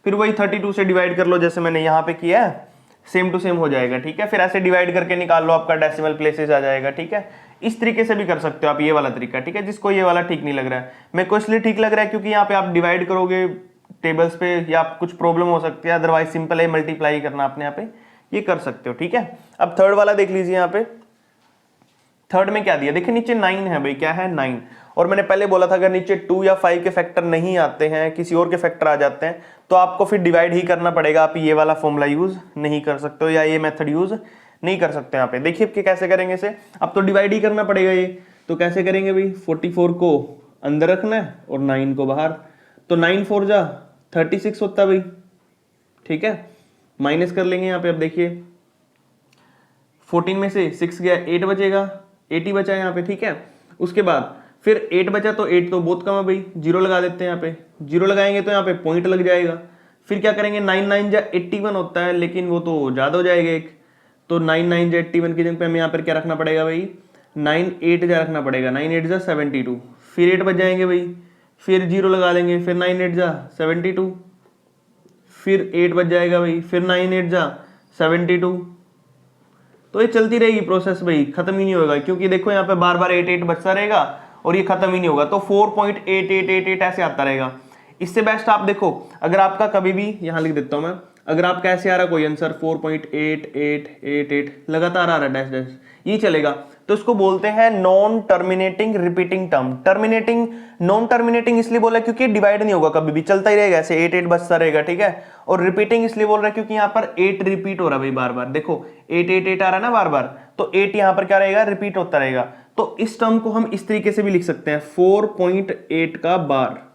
फिर वही 32 से डिवाइड कर लो जैसे मैंने यहाँ पे किया है, सेम टू सेम हो जाएगा, ठीक है। फिर ऐसे डिवाइड करके निकाल लो, आपका डेसिमल प्लेसेस आ जाएगा, ठीक है। इस तरीके से भी कर सकते हो आप, ये वाला तरीका, ठीक है। जिसको ये वाला ठीक नहीं लग रहा है, मेरे को इसलिए ठीक लग रहा है क्योंकि यहाँ पे आप डिवाइड करोगे टेबल्स पे या कुछ प्रॉब्लम हो सकती है, अदरवाइज सिंपल है मल्टीप्लाई करना अपने यहाँ पे, ये कर सकते हो, ठीक है। अब थर्ड वाला देख लीजिए, यहाँ पे थर्ड में क्या दिया, देखिए नीचे 9 है भाई, क्या है 9, और मैंने पहले बोला था अगर नीचे 2 या 5 के फैक्टर नहीं आते हैं, किसी और के फैक्टर आ जाते हैं, तो आपको फिर डिवाइड ही करना पड़ेगा, आप ये वाला फॉर्मूला यूज नहीं कर सकते हो या ये मेथड यूज नहीं कर सकते। यहाँ पे देखिए कि कैसे करेंगे इसे, अब तो डिवाइड ही करना पड़ेगा ये, तो कैसे करेंगे भाई, 44 को अंदर रखना है और 9 को बाहर, तो 9 4 जा 36 होता भाई, ठीक है, माइनस कर लेंगे यहाँ पे। अब देखिए 14 में से 6 गया, 8 बचेगा, 8 ही बचा यहाँ पे, ठीक है। उसके बाद फिर 8 बचा, तो 8 तो बहुत कम है भाई, जीरो लगा देते हैं यहाँ पे, जीरो लगाएंगे तो यहाँ पे पॉइंट लग जाएगा। फिर क्या करेंगे, 9 9 जा 81 होता है, लेकिन वो तो ज्यादा हो जाएगा एक, तो 9 9 जा 81 की जगह पे हमें यहाँ पर क्या रखना पड़ेगा भाई, 9 8 जा रखना पड़ेगा, 9 8 जा 72, फिर 8 बच जाएंगे भाई, फिर जीरो लगा लेंगे, फिर 9 8 जा 72, फिर 8 बच जाएगा भाई, फिर 9 8 जा 72, तो ये चलती रहेगी प्रोसेस भाई, खत्म ही नहीं होगा, क्योंकि देखो यहाँ पे बार बार 8 8 बचता रहेगा और ये खत्म ही नहीं होगा, तो 4.8888 ऐसे आता रहेगा। इससे बेस्ट आप देखो, अगर आपका कभी भी, यहां लिख देता हूं मैं, अगर आपका ऐसे आ रहा कोई आंसर 4.8888 लगातार आ रहा है डैश डैश, ये चलेगा, तो इसको बोलते हैं non terminating repeating term. Terminating, non terminating इसलिए बोला क्योंकि डिवाइड नहीं होगा, कभी भी चलता ही रहेगा ऐसे, 8 8 बचता रहेगा, ठीक है। और रिपीटिंग इसलिए बोल रहा है क्योंकि यहाँ पर 8 रिपीट हो रहा है भाई बार बार, देखो 8 8 8 आ रहा है ना बार बार, तो 8 यहाँ पर क्या रहेगा, रिपीट होता रहेगा। तो इस टर्म को हम इस तरीके से भी लिख सकते हैं, 4.8 का बार।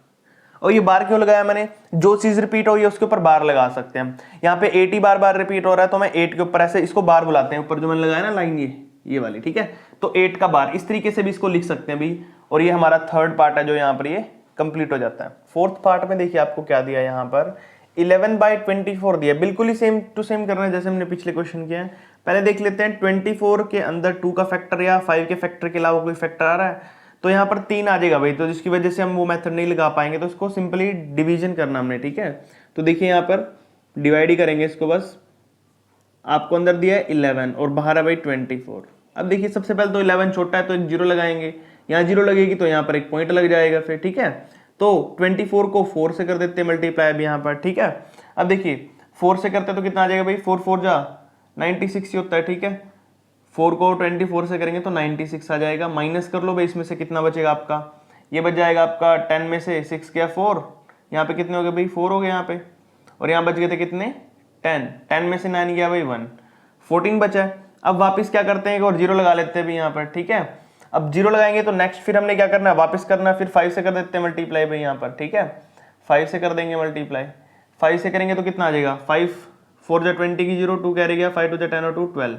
और ये बार क्यों लगाया मैंने, जो चीज रिपीट हो रही है उसके ऊपर बार लगा सकते हैं। यहाँ पे 80 बार बार रिपीट हो रहा है, तो मैं 8 के ऊपर ऐसे इसको बार बुलाते हैं, ऊपर जो मैंने लगाया ना लाइन ये वाली, ठीक है। तो 8 का बार, इस तरीके से भी इसको लिख सकते हैं भी। और ये हमारा थर्ड पार्ट है जो यहाँ पर ये कंप्लीट हो जाता है। फोर्थ पार्ट में देखिए आपको क्या दिया, यहाँ पर 11/24 दिया, बिल्कुल ही सेम टू सेम करना है जैसे हमने पिछले क्वेश्चन किया है। पहले देख लेते हैं 24 के अंदर 2 का फैक्टर या 5 के फैक्टर के अलावा कोई फैक्टर आ रहा है, तो यहाँ पर 3 आ जाएगा भाई, तो जिसकी वजह से हम वो मेथड नहीं लगा पाएंगे, तो इसको सिंपली डिवीजन करना हमने, ठीक है। तो देखिए यहाँ पर डिवाइड ही करेंगे इसको, बस आपको अंदर दिया है 11 और बाहर है भाई 24। अब देखिए सबसे पहले तो 11 छोटा है तो एक जीरो लगाएंगे, यहाँ जीरो लगेगी तो यहाँ पर एक पॉइंट लग जाएगा फिर, ठीक है। तो 24 को 4 से कर देते हैं मल्टीप्लाई अब यहाँ पर, ठीक है। अब देखिए 4 से करते हैं तो कितना आ जाएगा भाई, 4 4 जा 96 ही होता है, ठीक है। 4 को 24 से करेंगे तो 96 आ जाएगा, माइनस कर लो भाई, इसमें से कितना बचेगा आपका, ये बच जाएगा आपका 10 में से 6 गया 4, यहाँ पे कितने हो गए भाई 4 हो गए यहाँ पे, और यहाँ बच गए थे कितने 10, 10 में से 9 गया भाई 1, 14 बचा है। अब वापस क्या करते हैं, और जीरो लगा लेते हैं भाई यहाँ पर, ठीक है। अब जीरो लगाएंगे तो नेक्स्ट फिर हमने क्या करना है, वापस करना है, फिर 5 से कर देते हैं मल्टीप्लाई भाई यहाँ पर, ठीक है। 5 से कर देंगे मल्टीप्लाई, 5 से करेंगे तो कितना आ जाएगा, 5 4 जा 20 की 0, 2 कैरी गया, 5 2 जा 10 और 2 12,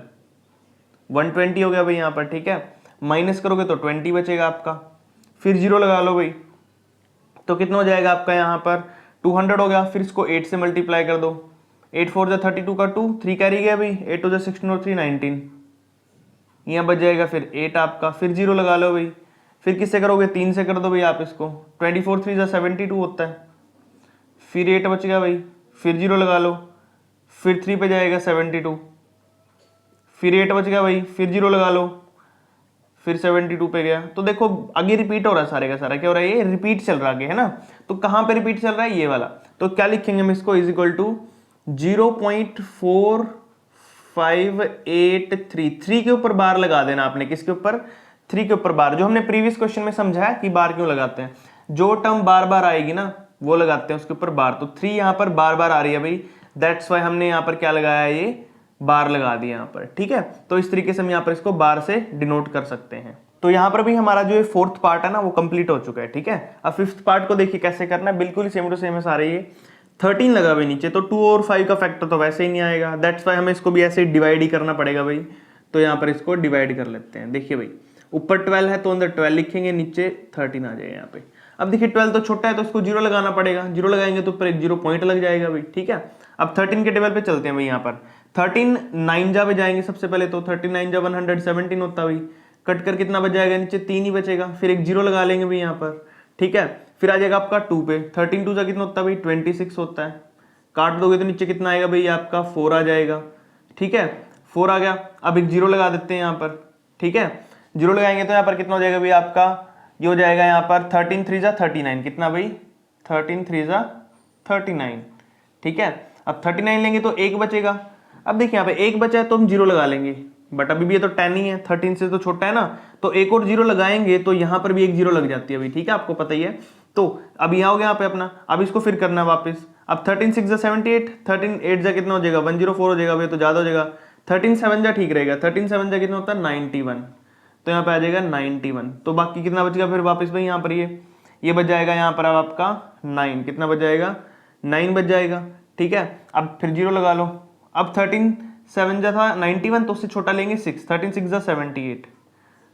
120 हो गया भाई यहाँ पर, ठीक है। माइनस करोगे तो 20 बचेगा आपका, फिर जीरो लगा लो भाई, तो कितना हो जाएगा आपका यहाँ पर 200 हो गया। फिर इसको 8 से मल्टीप्लाई कर दो, 8 4 जा 32 का 2, 3 कैरी गया भाई, 8 2 जा 16 और 3 19, यहाँ बच जाएगा फिर 8 आपका, फिर जीरो लगा लो भाई, फिर किससे करोगे 3 से कर दो भाई आप इसको, 24 3 जा 72 होता है, फिर 8 बच गया भाई, फिर जीरो लगा लो, फिर 3 पे जाएगा 72, फिर 8 बच गया भाई, फिर जीरो लगा लो, फिर 72 पे गया। तो देखो आगे रिपीट हो रहा है सारे का सारा, क्या हो रहा है, ये रिपीट चल रहा है, है ना। तो कहाँ पे रिपीट चल रहा है, ये वाला, तो क्या लिखेंगे हम इसको, इज इक्वल टू 0.4583, 3 के ऊपर बार लगा देना आपने, किसके ऊपर, 3 के ऊपर बार, जो हमने प्रीवियस क्वेश्चन में समझा है कि बार क्यों लगाते हैं, जो टर्म बार बार आएगी ना वो लगाते हैं उसके ऊपर बार। तो 3 यहाँ पर बार बार आ रही है भाई, दैट्स वाई हमने यहाँ पर क्या लगाया है, ये बार लगा दिया यहाँ पर, ठीक है। तो इस तरीके से हम यहाँ पर इसको बार से डिनोट कर सकते हैं। तो यहाँ पर भी हमारा जो फोर्थ पार्ट है ना वो कंप्लीट हो चुका है, ठीक है। अब फिफ्थ पार्ट को देखिए कैसे करना है, बिल्कुल सेम टू सेम है सारे। ये 13 लगा हुआ नीचे, तो 2 और 5 का फैक्टर तो वैसे ही नहीं आएगा, दैट्स वाई हमें इसको भी ऐसे डिवाइड ही करना पड़ेगा भाई। तो यहाँ पर इसको डिवाइड कर लेते हैं। देखिए भाई ऊपर 12 है तो अंदर 12 लिखेंगे, नीचे 13 आ जाएगा यहाँ पे। अब देखिए 12 तो छोटा है तो इसको जीरो लगाना पड़ेगा, जीरो लगाएंगे तो ऊपर एक जीरो पॉइंट लग जाएगा भाई, ठीक है। अब 13 के टेबल पे चलते हैं भाई, यहाँ पर 13 9 जा पे जाएंगे सबसे पहले, तो 13 9 जा 117 होता है भाई, कट कर कितना बच जाएगा, नीचे 3 ही बचेगा, फिर एक जीरो लगा लेंगे भाई यहाँ पर, ठीक है। फिर आ जाएगा आपका 2 पे, 13 2 जा कितना होता है भाई 26 होता है, काट दोगे तो नीचे कितना आएगा भाई आपका 4 आ जाएगा, ठीक है। 4 आ गया, अब एक जीरो लगा देते हैं यहाँ पर, ठीक है। जीरो लगाएंगे तो यहाँ पर कितना हो जाएगा भाई आपका, ये हो जाएगा यहाँ पर 13 3 जा 39, कितना भाई 13 3 जा 39, ठीक है। अब 39 लेंगे तो एक बचेगा। अब देखिए यहाँ पे एक बचा है तो हम जीरो लगा लेंगे, बट अभी भी ये तो 10 ही है, 13 से तो छोटा है ना, तो एक और जीरो लगाएंगे तो यहाँ पर भी एक जीरो लग जाती है अभी, ठीक है, आपको पता ही है। तो अब यहाँ हो गया यहाँ पे अपना, अब इसको फिर करना है वापस। अब 13 6 जा 78, 13 8 जा कितना हो जाएगा 104 हो जाएगा, भाई तो ज्यादा हो जाएगा। 13 7 जा ठीक रहेगा, 13 7 जा कितना होता है 91, तो यहाँ पे आ जाएगा 91। तो बाकी कितना बचेगा फिर वापस भाई यहाँ पर ये बच जाएगा यहाँ पर अब आपका 9, कितना बच जाएगा 9 बच जाएगा, ठीक है। अब फिर जीरो लगा लो। अब 13 7 जा था 91, तो उससे छोटा लेंगे 6, 13 6 जा 78,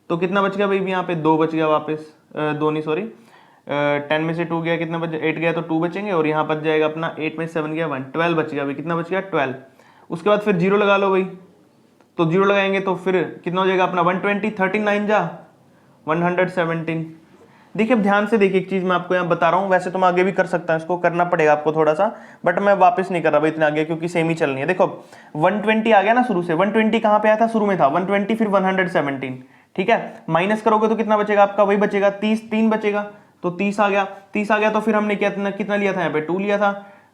तो कितना बच गया भाई यहाँ पे 2 बच गया वापस, 2 नहीं सॉरी, 10 में से 2 गया, कितना बच 8 गया तो 2 बचेंगे, और यहाँ बच जाएगा अपना 8 में 7 गया 1, 12 बच गया भाई, कितना बच गया 12। उसके बाद फिर जीरो लगा लो भाई, तो जीरो लगाएंगे तो फिर कितना हो जाएगा अपना 120, 13 9 जा 117। देखिए अब ध्यान से देखिए, एक चीज मैं आपको यहाँ बता रहा हूँ, वैसे तो मैं आगे भी कर सकता हूँ, इसको करना पड़ेगा आपको थोड़ा सा, बट मैं वापस नहीं कर रहा भाई इतना आगे, क्योंकि सेम ही चलनी है। देखो 120 आ गया ना शुरू से, 120 कहाँ पे आया था, शुरू में था 120, फिर 117, ठीक है। माइनस करोगे तो कितना बचेगा आपका, वही बचेगा 30, 3 बचेगा, तो 30 आ गया, 30 आ गया, तो फिर हमने कितना लिया था यहाँ पे 2 लिया था,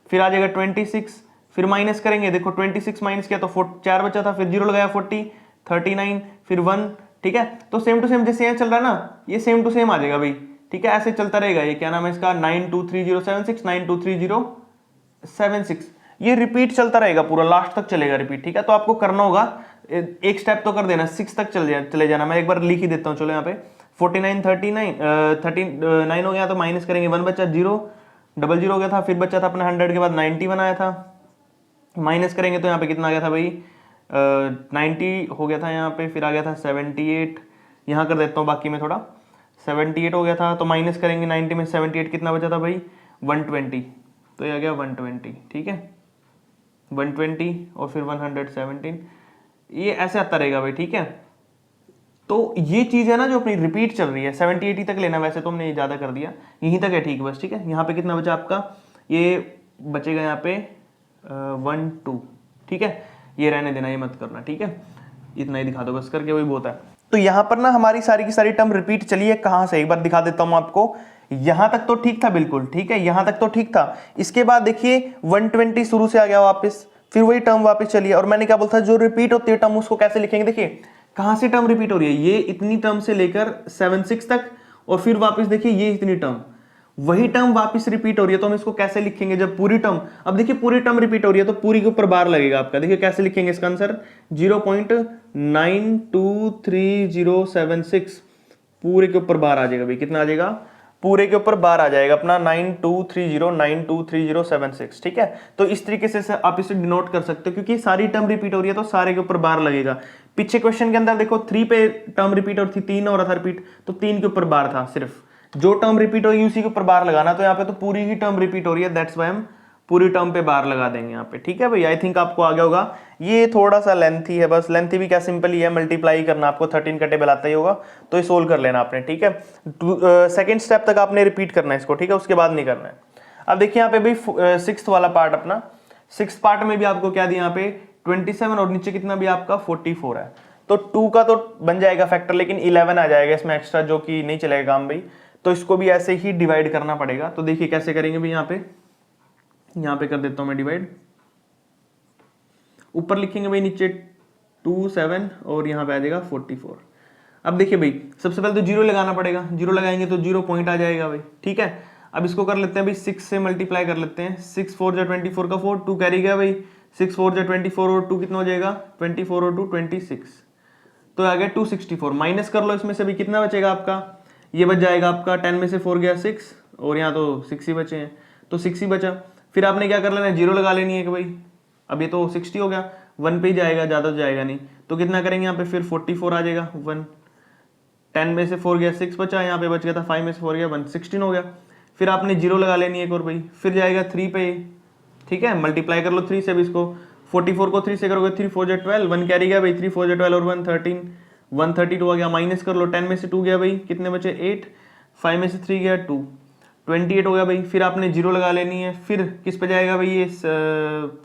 फिर आ जाएगा 26, फिर माइनस करेंगे, देखो 26 माइनस किया तो 4 बचा था, फिर जीरो लगाया 40, 39, फिर 1, ठीक है। तो सेम टू सेम जैसे यहाँ चल रहा है ना, ये सेम टू सेम आ जाएगा भाई, ठीक है, ऐसे चलता रहेगा। ये क्या नाम है इसका 923076, 923076, ये रिपीट चलता रहेगा पूरा, लास्ट तक चलेगा रिपीट, ठीक है। तो आपको करना होगा, एक स्टेप तो कर देना, 6 तक चले जाना। मैं एक बार लिख ही देता हूँ, चलो यहाँ पे 49 39 हो गया, तो माइनस करेंगे 1 बचा, 0 डबल 0 हो गया था, फिर बचा था अपना 100 के बाद 91 आया था, माइनस करेंगे तो यहाँ पे कितना आ गया था भाई 90 हो गया था यहाँ पे, फिर आ गया था 78, यहाँ कर देता हूँ बाकी में थोड़ा, 78 हो गया था, तो माइनस करेंगे 90 में 78, कितना बचा था भाई 120, तो ये आ गया 120, ठीक है 120 और फिर 117, ये ऐसे आता रहेगा भाई, ठीक है। तो ये चीज है ना जो अपनी रिपीट चल रही है, 70 80 तक लेना, वैसे तो हमने ज्यादा कर दिया, यहीं तक है ठीक बस, ठीक है। यहाँ पे कितना बचा आपका, ये बचेगा यहाँ पे 1 2, ठीक है, ये रहने देना, ये मत करना, ठीक है, इतना ही दिखा दो बस करके, वही बहुत है। तो यहाँ पर ना हमारी सारी की सारी टर्म रिपीट चली है, कहाँ से एक बार दिखा देता हूँ आपको। यहां तक तो ठीक था बिल्कुल, ठीक है, यहां तक तो ठीक था। इसके बाद देखिए 120 शुरू से आ गया वापस, फिर वही टर्म वापस चली है, और मैंने क्या बोलता, जो रिपीट होती है टर्म उसको कैसे लिखेंगे। देखिए कहां से टर्म रिपीट हो रही है, ये इतनी टर्म से लेकर 7 6 तक, और फिर वापस देखिए ये इतनी टर्म, वही टर्म वापस रिपीट हो रही है, तो हम इसको कैसे लिखेंगे जब पूरी टर्म, अब देखिए पूरी टर्म रिपीट हो रही है तो पूरी के ऊपर बार लगेगा आपका। देखिए कैसे लिखेंगे इसका आंसर 0.923076, पूरे के ऊपर बार आ जाएगा भाई, कितना आ जाएगा, पूरे के ऊपर बार आ जाएगा अपना 9230 ठीक है। तो इस तरीके से आप इसे डिनोट कर सकते हो, क्योंकि सारी टर्म रिपीट हो रही है तो सारे के ऊपर बार लगेगा। पीछे क्वेश्चन के अंदर देखो 3 पे टर्म रिपीट और थी, 3 हो रहा था रिपीट, तो 3 के ऊपर बार था, सिर्फ जो टर्म रिपीट होगी उसी के ऊपर बार लगाना। तो यहाँ पे तो पूरी ही टर्म रिपीट हो रही है, दैट्स व्हाई हम पूरी टर्म पे बार लगा देंगे यहाँ पे, ठीक है भाई। आई थिंक आपको आ गया होगा, ये थोड़ा सा लेंथी है, बस लेंथी भी क्या सिंपल ही है, मल्टीप्लाई करना, आपको 13 का टेबल आता ही होगा, तो ये सोल्व कर लेना आपने, ठीक है। सेकंड स्टेप तक आपने रिपीट करना है इसको, ठीक है, उसके बाद नहीं करना है। अब देखिए यहाँ पे भाई 6th वाला पार्ट अपना, 6th पार्ट में भी आपको क्या दिया यहाँ पे 27 और नीचे कितना भी आपका 44 है, तो 2 का तो बन जाएगा फैक्टर, लेकिन 11 आ जाएगा इसमें एक्स्ट्रा, जो कि नहीं चलेगा काम भाई, तो इसको भी ऐसे ही डिवाइड करना पड़ेगा। तो देखिए कैसे करेंगे भाई, यहाँ पे कर देता हूं मैं डिवाइड, ऊपर लिखेंगे भाई नीचे 2 7 और यहाँ पे आ जाएगा 44। अब देखिए भाई सबसे पहले तो जीरो लगाना पड़ेगा, जीरो लगाएंगे तो 0 पॉइंट आ जाएगा भाई, ठीक है। अब इसको कर लेते हैं भाई 6 से मल्टीप्लाई कर लेते हैं, 6 4 जा 24 का 4, 2 कैरी गया भाई, 6 4 जा 24 और 2 कितना हो जाएगा 24 और 2 26, तो आ गया 264। माइनस कर लो इसमें से भी, कितना बचेगा आपका, ये बच जाएगा आपका 10 में से 4 गया 6, और यहाँ तो 6 ही बचे हैं, तो 6 ही बचा। फिर आपने क्या कर लेना है, जीरो लगा लेनी है कि भाई अब ये तो 60 हो गया, 1 पे ही जाएगा, ज़्यादा तो जाएगा नहीं, तो कितना करेंगे यहाँ पे फिर 44 आ जाएगा 1, 10 में से 4 गया 6 बचा, यहाँ पे बच गया था 5 में से 4 गया 1, 16 हो गया। फिर आपने जीरो लगा लेनी है एक और भाई, फिर जाएगा 3 पे, ठीक है, मल्टीप्लाई कर लो 3 से भी इसको, 44 को 3 से करोगे 3 4 जा 12, 1 कैरी गया भाई, 3 4 जा 12 और 1 13, 132 आ गया। माइनस कर लो 10 में से 2 गया भाई, कितने बचे 8, 5 में से 3 गया 2, 28 हो गया भाई। फिर आपने जीरो लगा लेनी है, फिर किस पे जाएगा भाई, ये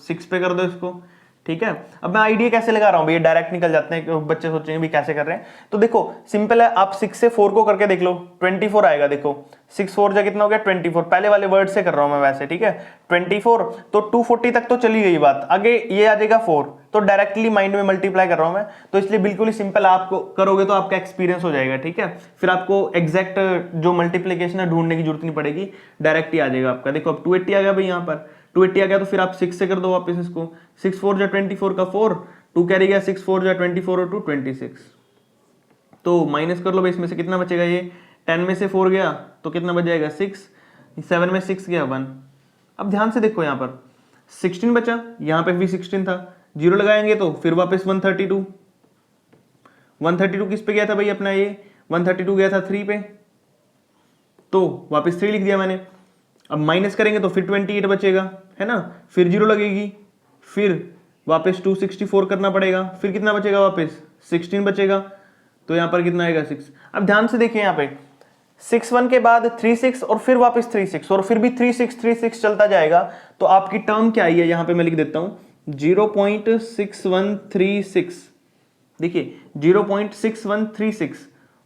6 पे कर दो इसको, ठीक है। अब मैं आइडिया कैसे लगा रहा हूँ भैया, डायरेक्ट निकल जाते हैं, बच्चे सोचेंगे भी कैसे कर रहे हैं। तो देखो सिंपल है, आप 6 से 4 को करके देख लो, 24 आएगा। देखो 6 4 जा कितना हो गया 24, पहले वाले वर्ड से कर रहा हूं मैं वैसे, ठीक है 24। तो 240 तक तो चली गई बात, आगे ये आ जाएगा 4, तो डायरेक्टली माइंड में मल्टीप्लाई कर रहा हूं मैं, तो इसलिए बिल्कुल ही सिंपल, आपको करोगे तो आपका एक्सपीरियंस हो जाएगा, ठीक है। फिर आपको एग्जैक्ट जो मल्टीप्लीकेशन है ढूंढने की जरूरत नहीं पड़ेगी, डायरेक्ट ही आ जाएगा आपका। देखो अब 280 आ गया भाई, यहाँ पर 280 आ गया, तो फिर आप 6 से कर दो वापस इसको, 6 4 जा 24 का 4, 2 कैरी गया, 6 4 जा 24 और 2 26, तो माइनस कर लो भाई, इसमें से कितना बचेगा, ये 10 में से 4 गया तो कितना बच जाएगा 6, 7 में 6 गया 1। अब ध्यान से देखो यहाँ पर 16 बचा, यहाँ पे भी 16 था, जीरो लगाएंगे तो फिर वापस 132, 132 किस पे गया था भाई अपना, ये 132 गया था 3 पे, तो वापस 3 लिख दिया मैंने। अब माइनस करेंगे तो फिर 28 बचेगा, है ना, फिर जीरो लगेगी, फिर वापस 264 करना पड़ेगा, फिर कितना बचेगा वापस 16 बचेगा, तो यहाँ पर कितना आएगा 6। अब ध्यान से देखिए यहाँ पे 6 1 के बाद 3 6 और फिर वापस 3 6 और फिर भी 3 6 3 6 चलता जाएगा, तो आपकी टर्म क्या आई है, यहाँ पे मैं लिख देता हूँ 0.6136, देखिए 0.6136,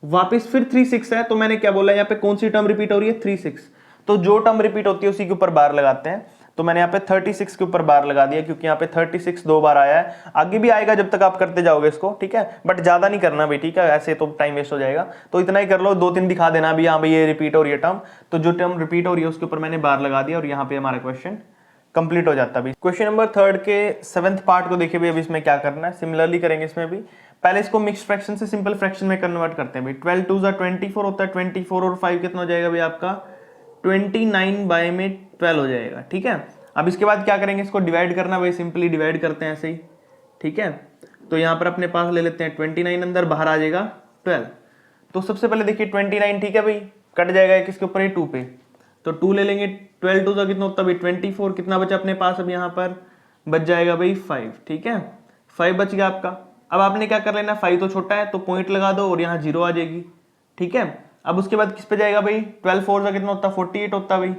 वापस फिर 3 6 है, तो मैंने क्या बोला यहाँ पे कौन सी टर्म रिपीट हो रही है 3 6, तो जो टर्म रिपीट होती है उसी के ऊपर बार लगाते हैं, तो मैंने यहाँ पे 36 के ऊपर बार लगा दिया, क्योंकि यहाँ पे 36 2 बार आया है, आगे भी आएगा जब तक आप करते जाओगे इसको, ठीक है, बट ज्यादा नहीं करना भाई, ठीक है, ऐसे तो टाइम वेस्ट हो जाएगा, तो इतना ही कर लो, 2 3 दिखा देना भी, हाँ भाई ये रिपीट हो रही है टर्म, तो जो टर्म रिपीट हो रही है उसके ऊपर मैंने बार लगा दिया, और यहाँ पे हमारा क्वेश्चन कंप्लीट हो जाता है। क्वेश्चन नंबर 3 के 7th पार्ट को देखिए भी, अब इसमें क्या करना है, सिमिलरली करेंगे इसमें भी, पहले इसको मिक्स्ड फ्रैक्शन से सिंपल फ्रैक्शन में कन्वर्ट करते हैं भाई, 12 2 24 होता है, 24 और 5 कितना हो जाएगा भाई आपका 29 बाय में 12 हो जाएगा, ठीक है। अब इसके बाद क्या करेंगे, इसको डिवाइड करना भाई, सिंपली डिवाइड करते हैं ऐसे ही, ठीक है। तो यहाँ पर अपने पास ले लेते हैं 29, अंदर बाहर आ जाएगा 12, तो सबसे पहले देखिए 29, ठीक है भाई, कट जाएगा किसके ऊपर है 2 पे, तो 2 ले लेंगे, 12 2 का कितना होता है भाई 24, कितना बचा अपने पास, अब यहाँ पर बच जाएगा भाई 5, ठीक है, 5 बच गया आपका। अब आपने क्या कर लेना, 5 तो छोटा है तो पॉइंट लगा दो और यहाँ 0 आ जाएगी, ठीक है। अब उसके बाद किस पे जाएगा भाई, 12 4 का कितना होता है 48 होता भाई,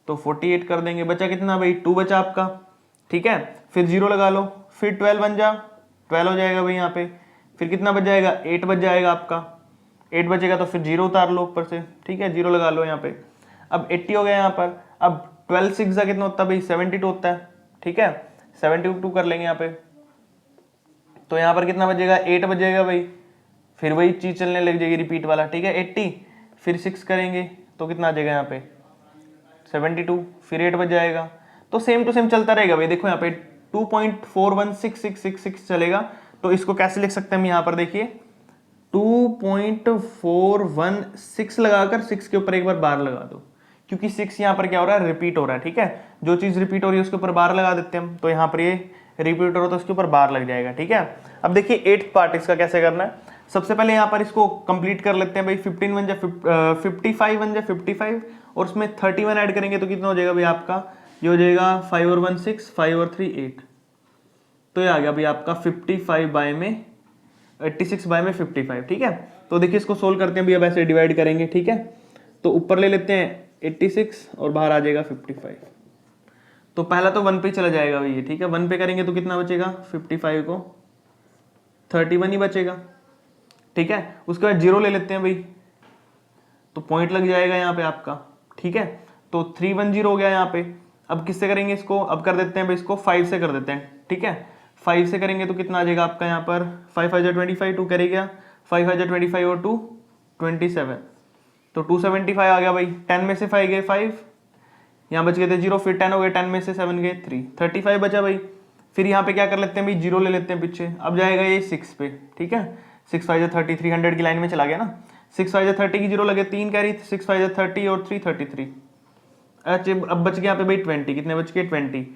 तो 48 कर देंगे, बचा कितना भाई 2 बचा आपका, ठीक है, फिर 0 लगा लो, फिर 12 बन जा 12 हो जाएगा भाई यहाँ पे, फिर कितना बच जाएगा 8 बच जाएगा आपका, 8 बचेगा तो फिर 0 उतार लो ऊपर से, ठीक है, 0 लगा लो यहाँ पे। अब 80 हो गया यहाँ पर, अब 12 6 का कितना होता है भाई 72 होता है, ठीक है, 72 कर लेंगे यहाँ पे, तो यहाँ पर कितना बचेगा 8 बचेगा भाई, फिर वही चीज चलने लग जाएगी रिपीट वाला, ठीक है, 80 फिर 6 करेंगे तो कितना आ जाएगा यहाँ पे 72, फिर 8 बच जाएगा, तो सेम टू सेम चलता रहेगा भाई। देखो यहाँ पे 2.416666 चलेगा, तो इसको कैसे लिख सकते हैं हम यहाँ पर देखिए 2.416 लगाकर 6 के ऊपर एक बार बार लगा दो, क्योंकि 6 यहाँ पर क्या हो रहा है रिपीट हो रहा है, ठीक है, जो चीज रिपीट हो रही है उसके ऊपर बार लगा देते हैं हम, तो यहाँ पर ये रिपीट हो रहा है तो उसके ऊपर बार लग जाएगा, ठीक है। अब देखिए 8th पार्ट इसका कैसे करना है, सबसे पहले यहाँ पर इसको कंप्लीट कर लेते हैं भाई, 15 1 जा 55 1 जा 55 और उसमें 31 ऐड करेंगे तो कितना हो जाएगा भाई आपका, ये हो जाएगा 5 और 1 6, 5 और 3 8, तो ये आ गया भाई आपका 55 बाय में 86 बाय में 55, ठीक है। तो देखिए इसको सोल्व करते हैं भी, अब ऐसे डिवाइड करेंगे, ठीक है, तो ऊपर ले लेते हैं 86 और बाहर आ जाएगा 55, तो पहला तो 1 पे चला जाएगा भाई ये, ठीक है, 1 पे करेंगे तो कितना बचेगा 55 को 31 ही बचेगा, ठीक है। उसके बाद 0 ले लेते हैं भाई, तो पॉइंट लग जाएगा यहाँ पे आपका, ठीक है, तो 310 हो गया यहाँ पे। अब किससे करेंगे इसको, अब कर देते हैं भाई इसको 5 से कर देते हैं, ठीक है, 5 से करेंगे तो कितना आ जाएगा आपका यहाँ पर 5 5 25, 2 करेगा 5 5 25 और 2 27, तो 275 आ गया भाई, 10 में से 5 गए 5, यहाँ बच गए थे 0, फिर 10 हो गए, 10 में से 7 गए 3, 35 बचा भाई। फिर यहाँ पे क्या कर लेते हैं भाई 0 ले लेते हैं पीछे, अब जाएगा ये 6 पे, ठीक है, 6 5 30, 300 की लाइन में चला गया ना, 6 5 30 की 0 लगे 3 कैरी, 6 5 30 और 3 33, अच्छा अब बच गया यहाँ पे भाई 20, कितने बच गए 20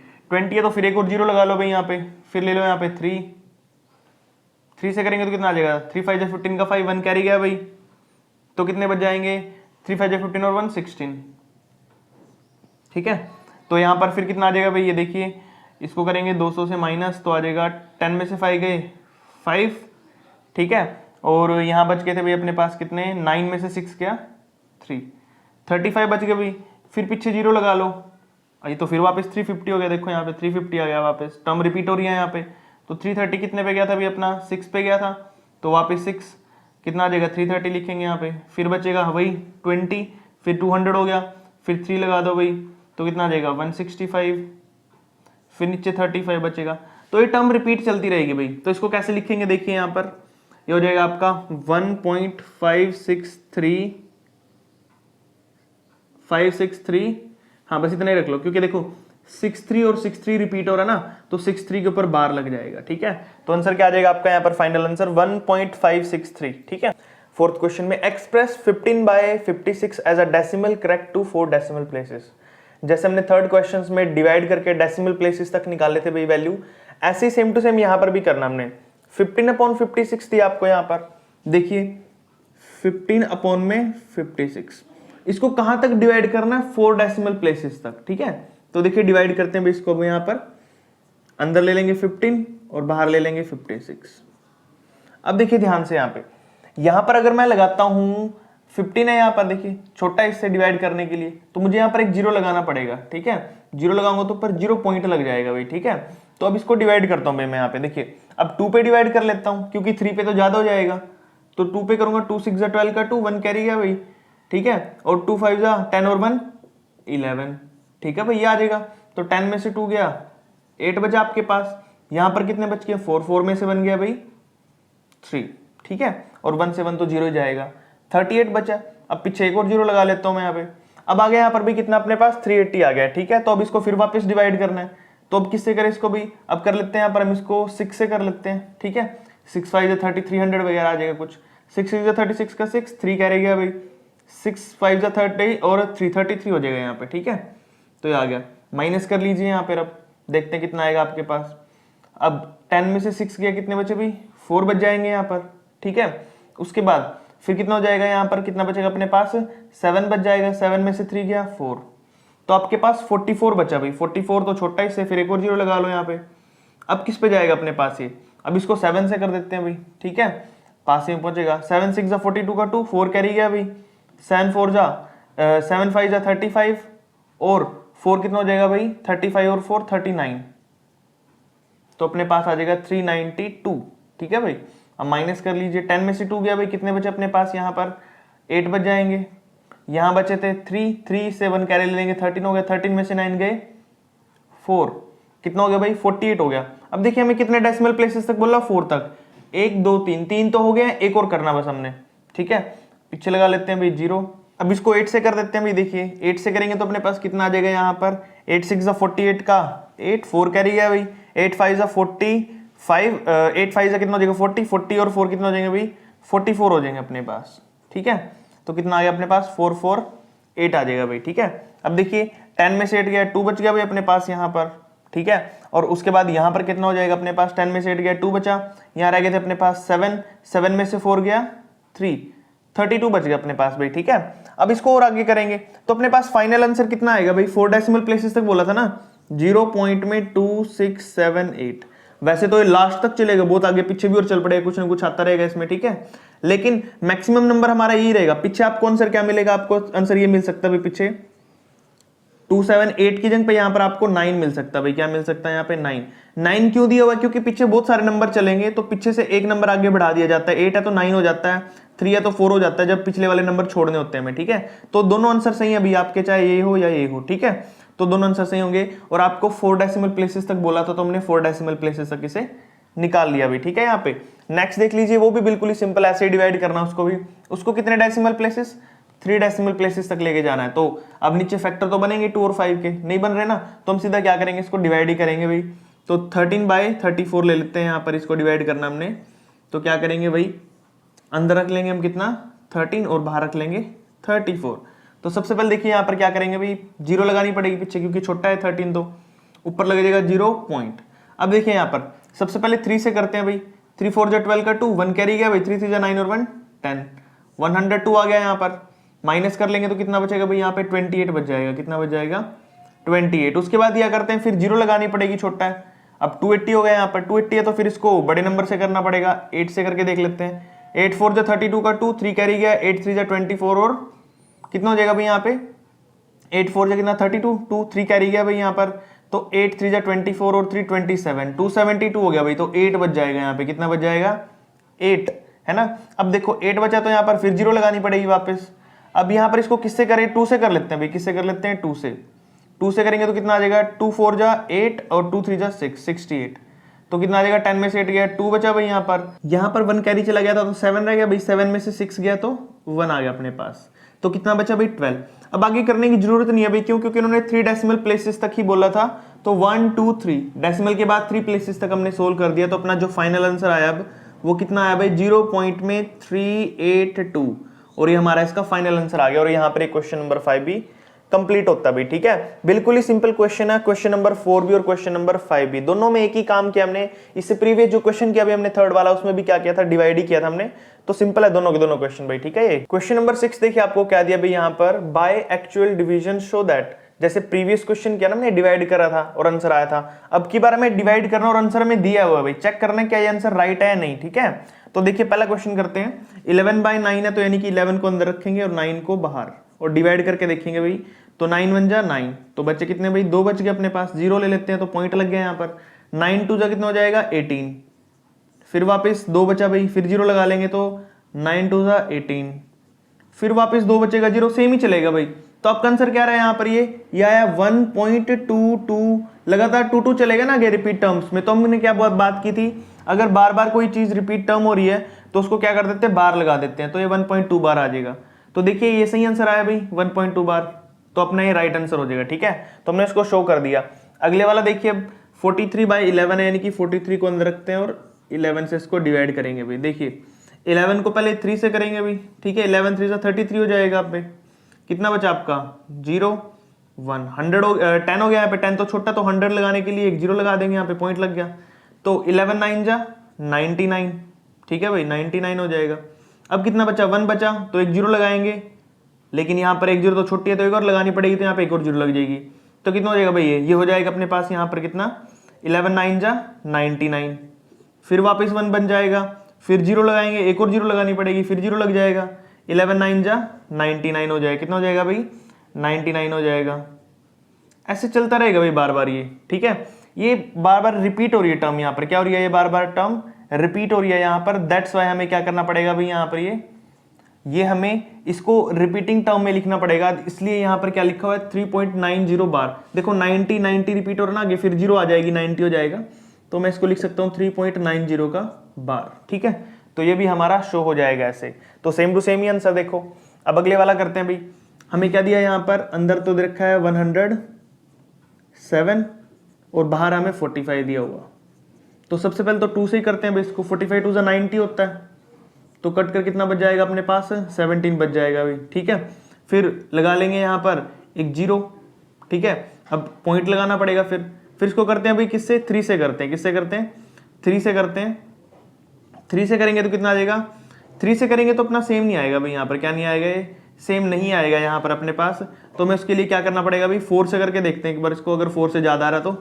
है, तो फिर एक और 0 लगा लो भाई यहाँ पे, फिर ले लो यहाँ पे 3 से करेंगे तो कितना आ जाएगा 3 5 15 का 5, 1 कैरी गया भाई, तो कितने बच जाएंगे 3 5 15 और 1 16, ठीक है। तो यहाँ पर फिर कितना आ जाएगा भाई, ये देखिए इसको करेंगे 200 से माइनस, तो आ जाएगा 10 में से 5 गए 5, ठीक है, और यहाँ बच गए थे भाई अपने पास कितने 9 में से 6 क्या 3, 35 बच गए भाई, फिर पीछे 0 लगा लो, ये तो फिर वापस 350 हो गया, देखो यहाँ पे 350 आ गया वापस, टर्म रिपीट हो रही है यहाँ पे, तो 330 कितने पे गया था अभी अपना 6 पे गया था, तो वापस 6 कितना आ जाएगा 330 लिखेंगे यहाँ पे, फिर बचेगा वही 20, फिर 200 हो गया, फिर 3 लगा दो भाई, तो कितना आ जाएगा 165, फिर नीचे 35 बचेगा। तो ये टर्म रिपीट चलती रहेगी भाई। तो इसको कैसे लिखेंगे देखिए यहाँ पर, ये हो जाएगा आपका 1.563, हाँ बस इतना ही रख लो, क्योंकि देखो 63 और 63 रिपीट हो रहा है ना, तो 63 के ऊपर बार लग जाएगा, ठीक है। तो आंसर क्या आ जाएगा आपका यहाँ पर, फाइनल आंसर 1.563, ठीक है। फोर्थ क्वेश्चन में express 15/56 as a decimal correct to 4 decimal places. जैसे हमने थर्ड क्वेश्चन में डिवाइड करके डेसिमल प्लेसेस तक निकाले थे भाई वैल्यू, ऐसे ही सेम टू सेम यहाँ पर भी करना हमने। 15/56 थी आपको यहाँ पर, देखिए 15/56, इसको कहां तक डिवाइड करना है, 4 डेसिमल प्लेसेस तक, ठीक है। तो देखिए डिवाइड करते हैं भाई इसको, अब यहाँ पर अंदर ले लेंगे 15 और बाहर ले लेंगे 56। अब देखिए ध्यान से यहाँ पर अगर मैं लगाता हूं 15 है यहाँ पर, देखिए छोटा इससे डिवाइड करने के लिए, तो मुझे यहाँ पर एक 0 लगाना पड़ेगा, ठीक है। 0 लगाऊंगा तो पर 0 पॉइंट लग जाएगा भाई, ठीक है। तो अब इसको डिवाइड करता हूं भाई मैं यहाँ पे, देखिए अब 2 पे डिवाइड कर लेता हूं, क्योंकि 3 पे तो ज्यादा हो जाएगा, तो 2 पे करूंगा, 2 6 12 का 2, 1 कैरी गया भाई, ठीक है। और 2 5 10 और 1 11, ठीक है भाई, ये आ जाएगा। तो 10 में से 2 गया, 8 बचा आपके पास। यहाँ पर कितने बच गए, 4, 4 में से बन गया भाई 3, ठीक है। और 1 से 1 तो 0 ही जाएगा, 38 बचा। अब पीछे एक और 0 लगा लेता हूं मैं यहाँ पे। अब आ गया यहाँ पर भी कितना अपने पास 380 आ गया, ठीक है। तो अब इसको फिर वापस डिवाइड करना है, तो अब किससे करें इसको भी, अब कर लेते हैं यहाँ पर हम इसको 6 से कर लेते हैं, ठीक है। 6 5 30, 300 वगैरह आ जाएगा कुछ। 6 6 36 का 6, 3 कह गया भाई, 6 5 30 और 333 हो जाएगा यहाँ पे, ठीक है। तो ये आ गया, माइनस कर लीजिए यहाँ पर, अब देखते हैं कितना आएगा आपके पास। अब 10 में से 6 गया, कितने बचे भाई 4 बच जाएंगे यहाँ पर, ठीक है। उसके बाद फिर कितना हो जाएगा यहाँ पर, कितना बचेगा अपने पास 7 बच जाएगा, 7 में से 3 गया 4, तो आपके पास 44 बचा भाई। 44 तो छोटा इससे, फिर एक और 0 लगा लो यहाँ पे। अब किस पे जाएगा अपने पास ये, अब इसको 7 से कर देते हैं भाई, ठीक है। पास में पहुंचेगा, 7 6 42 का 2, 4 कैरी गया भाई, 7 4 7 5 35 और 4 कितना हो जाएगा भाई 35 और 4 39, तो अपने पास आ जाएगा 392, ठीक है भाई। अब माइनस कर लीजिए, 10 में से 2 गया भाई, कितने बचे अपने पास यहाँ पर 8 बच जाएंगे। यहाँ बचे थे 3 से 1 कैरी ले लेंगे, 13 हो गया, 13 में से 9 गए 4, कितना हो गया भाई 48 हो गया। अब देखिए हमें कितने डेसिमल प्लेसेस तक बोला, 4 तक, 1 2 3, 3 तो हो गया, एक और करना बस हमने, ठीक है। पीछे लगा लेते हैं भाई 0। अब इसको 8 से कर देते हैं भाई, देखिए 8 से करेंगे तो अपने पास कितना आ जाएगा यहाँ पर, 8 6 48 का 8, 4 कैरी गया भाई, 8 5 45, 8 5 कितना हो जाएगा 40, 40 और 4 कितना हो जाएंगे भाई 44 हो जाएंगे अपने पास, ठीक है। तो कितना आ गया अपने पास 4 4 8 आ जाएगा भाई, ठीक है। अब देखिए 10 में से 8 गया, 2 बच गया भाई अपने पास यहाँ पर, ठीक है। और उसके बाद यहाँ पर कितना हो जाएगा अपने पास, 10 में से 8 गया, 2 बचा, यहाँ रह गए थे अपने पास 7, 7 में से 4 गया 3, 32 बच गया अपने पास भाई, ठीक है। अब इसको और आगे करेंगे तो अपने पास फाइनल आंसर कितना आएगा भाई, 4 डेसिमल प्लेसेस तक बोला था ना, 0.2678। वैसे तो ये लास्ट तक चलेगा, बहुत आगे पीछे भी और चल पड़ेगा, कुछ ना कुछ आता रहेगा इसमें, ठीक है। लेकिन मैक्सिमम नंबर हमारा यही रहेगा। पीछे आपको आंसर क्या मिलेगा, आपको आंसर ये मिल सकता है भाई पीछे 278 की जगह पे यहाँ पर आपको 9 मिल सकता है भाई। क्या मिल सकता है यहाँ पे 9 क्यों दिया हुआ है, क्योंकि पीछे बहुत सारे नंबर चलेंगे तो पीछे से एक नंबर आगे बढ़ा दिया जाता है। 8 है तो 9 हो जाता है, 3 है तो 4 हो जाता है, जब पिछले वाले नंबर छोड़ने होते हैं, ठीक है। तो दोनों आंसर सही है अभी आपके, चाहे ये हो या ये हो, ठीक है। तो दोनों आंसर सही होंगे। और आपको 4 डेसिमल प्लेसेस तक बोला था तो हमने 4 डेसिमल प्लेसेस तक इसे निकाल लिया भाई, ठीक है। यहाँ पे नेक्स्ट देख लीजिए, वो भी बिल्कुल ही सिंपल, ऐसे ही डिवाइड करना उसको भी। उसको कितने डेसिमल प्लेसेस, 3 डेसिमल प्लेसेस तक लेके जाना है। तो अब नीचे फैक्टर तो बनेंगे 2 और 5 के, नहीं बन रहे ना, तो हम सीधा क्या करेंगे, इसको डिवाइड ही करेंगे भाई। तो 13/34 ले लेते हैं यहाँ पर, इसको डिवाइड करना हमने। तो क्या करेंगे भाई, अंदर रख लेंगे हम कितना 13 और बाहर रख लेंगे 34। तो सबसे पहले देखिए यहाँ पर क्या करेंगे भाई, 0 लगानी पड़ेगी पीछे, क्योंकि छोटा है 13, तो ऊपर लग जाएगा 0 पॉइंट। अब देखिए यहाँ पर सबसे पहले 3 से करते हैं भाई, 3 4 12 का 2, 1 कैरी गया भाई, 3 3 9 और 1 10, 102 आ गया यहाँ पर। माइनस कर लेंगे तो कितना बचेगा भाई, यहाँ पे 28 बच जाएगा। कितना बच जाएगा 28। उसके बाद क्या करते हैं, फिर 0 लगानी पड़ेगी, छोटा है। अब 280 हो गया यहाँ पर, 280 है तो फिर इसको बड़े नंबर से करना पड़ेगा, 8 से करके देख लेते हैं। 8 4 32 का 2, 3 कैरी गया, 8 3 24 और कितना हो जाएगा भाई यहाँ पे 8 4 कितना 32, 2 3 कैरी गया भाई यहाँ पर, तो 8 3 जा 24 और 3 27, 272 हो गया भाई। तो 8 बच जाएगा यहाँ पे, कितना बच जाएगा 8, है ना। अब देखो 8 बचा तो यहाँ पर फिर 0 लगानी पड़ेगी वापस। अब यहाँ पर इसको किससे करें, 2 से कर लेते हैं भाई, किससे कर लेते हैं 2 से। 2 से करेंगे तो कितना आ जाएगा 2 4 जा 8 और 2 3 जा 6, 68। तो कितना आ जाएगा 10 में से 8 गया, 2 बचा भाई। यहाँ पर 1 कैरी चला गया था तो 7 रह गया भाई, 7 में से 6 गया तो 1 आ गया अपने पास। तो कितना बचा भाई 12। अब आगे करने की जरूरत नहीं है भाई, क्यों, क्योंकि उन्होंने 3 डेसिमल प्लेसेस तक ही बोला था। तो 1 2 3 डेसिमल के बाद 3 प्लेसेस तक हमने सोल्व कर दिया। तो अपना जो फाइनल आंसर आया अब वो कितना आया भाई 0.382, और ये हमारा इसका फाइनल आंसर आ गया। और यहाँ पर एक क्वेश्चन नंबर 5 भी कंप्लीट होता भी, ठीक है। बिल्कुल ही सिंपल क्वेश्चन है, क्वेश्चन नंबर 4 भी और क्वेश्चन नंबर 5 भी, दोनों में एक ही काम किया हमने। इससे प्रीवियस जो क्वेश्चन किया अभी हमने थर्ड वाला, उसमें भी क्या किया था, डिवाइड ही किया था हमने। तो सिंपल है दोनों के दोनों क्वेश्चन भाई, ठीक है। ये क्वेश्चन नंबर 6 देखिए, आपको क्या दिया भाई यहाँ पर, by actual division show that, जैसे प्रीवियस क्वेश्चन किया ना हमने, डिवाइड करा था और आंसर आया था। अब की बार हमें डिवाइड करना और आंसर हमें दिया हुआ है भाई, चेक करना क्या ये आंसर राइट है या नहीं, ठीक है। तो देखिए पहला क्वेश्चन करते हैं। 11/9 है तो यानी कि 11 को अंदर रखेंगे और 9 को बाहर, और डिवाइड करके देखेंगे भाई। तो 9 1 जा 9, तो बच्चे कितने भाई 2 बच गए अपने पास, 0 ले लेते हैं तो पॉइंट लग गया यहाँ पर। 9 2 जा कितना हो जाएगा 18, फिर वापस 2 बचा भाई, फिर 0 लगा लेंगे तो 9 2 जा 18, फिर वापस 2 बचेगा 0, सेम ही चलेगा भाई। तो आपका आंसर क्या रहा है यहाँ पर, ये आया 1.22, लगातार 2 चलेगा ना आगे रिपीट टर्म्स में। तो हमने क्या बात की थी, अगर बार बार कोई चीज रिपीट टर्म हो रही है तो उसको क्या कर देते हैं, बार लगा देते हैं। तो ये 1.2 बार आ जाएगा। तो देखिए ये सही आंसर आया भाई 1.2 बार, तो अपना ये राइट आंसर हो जाएगा, ठीक है। तो हमने इसको शो कर दिया। अगले वाला देखिए, 43/11 है, यानी कि 43 को अंदर रखते हैं और 11 से इसको डिवाइड करेंगे भाई। देखिए 11 को पहले 3 से करेंगे भाई, ठीक है। 11 3 से 33 हो जाएगा आप पे, कितना बचा आपका 0 1, 100 हो 10 हो गया यहाँ पे। 10 तो छोटा, तो 100 लगाने के लिए एक 0 लगा देंगे यहाँ पे, पॉइंट लग गया। तो 11 9 जा 99, ठीक है भाई 99 हो जाएगा। अब कितना बचा 1 बचा, तो एक 0 लगाएंगे, लेकिन यहाँ पर एक 0 तो छोटी है तो एक और लगानी पड़ेगी, तो यहाँ पे एक और 0 लग जाएगी। तो कितना हो जाएगा भाई, ये हो जाएगा अपने पास यहाँ पर कितना 11 9 जा 99, फिर वापस 1 बन जाएगा, फिर 0 लगाएंगे, एक और 0 लगानी पड़ेगी, फिर 0 लग जाएगा। 11 9 जा 99 हो जाएगा, कितना हो जाएगा भाई 99 हो जाएगा। ऐसे चलता रहेगा भाई बार बार ये, ठीक है। ये बार बार रिपीट हो रही है टर्म, यहाँ पर क्या हो रही है, ये बार बार टर्म रिपीट हो रही है यहाँ पर। दैट्स वाई हमें क्या करना पड़ेगा भाई, यहाँ पर ये हमें इसको रिपीटिंग टर्म में लिखना पड़ेगा। इसलिए यहाँ पर क्या लिखा हुआ है 3.90 बार। देखो 90 90 रिपीट हो रहा ना आगे, फिर 0 आ जाएगी 90 हो जाएगा, तो मैं इसको लिख सकता हूँ 3.90 का बार, ठीक है। तो ये भी हमारा शो हो जाएगा ऐसे। तो सेम टू सेम ही आंसर देखो। अब अगले वाला करते हैं भाई। हमें क्या दिया यहाँ पर, अंदर तो दे रखा है 107 और बाहर हमें 45 दिया हुआ। तो सबसे पहले तो 2 से ही करते हैं भाई इसको। 45 2 90 होता है, तो कट कर कितना बच जाएगा अपने पास 17 बच जाएगा भाई, ठीक है। फिर लगा लेंगे यहाँ पर एक 0, ठीक है। अब पॉइंट लगाना पड़ेगा, फिर इसको करते हैं भाई किससे, 3 से करते हैं। किससे करते हैं, 3 से करते हैं। 3 से करेंगे तो कितना आ जाएगा, 3 से करेंगे तो अपना सेम नहीं आएगा भाई, यहाँ पर क्या नहीं आएगा, ये सेम नहीं आएगा यहाँ पर अपने पास। तो मैं उसके लिए क्या करना पड़ेगा भाई, 4 से करके देखते हैं एक बार इसको। अगर 4 से ज़्यादा आ रहा तो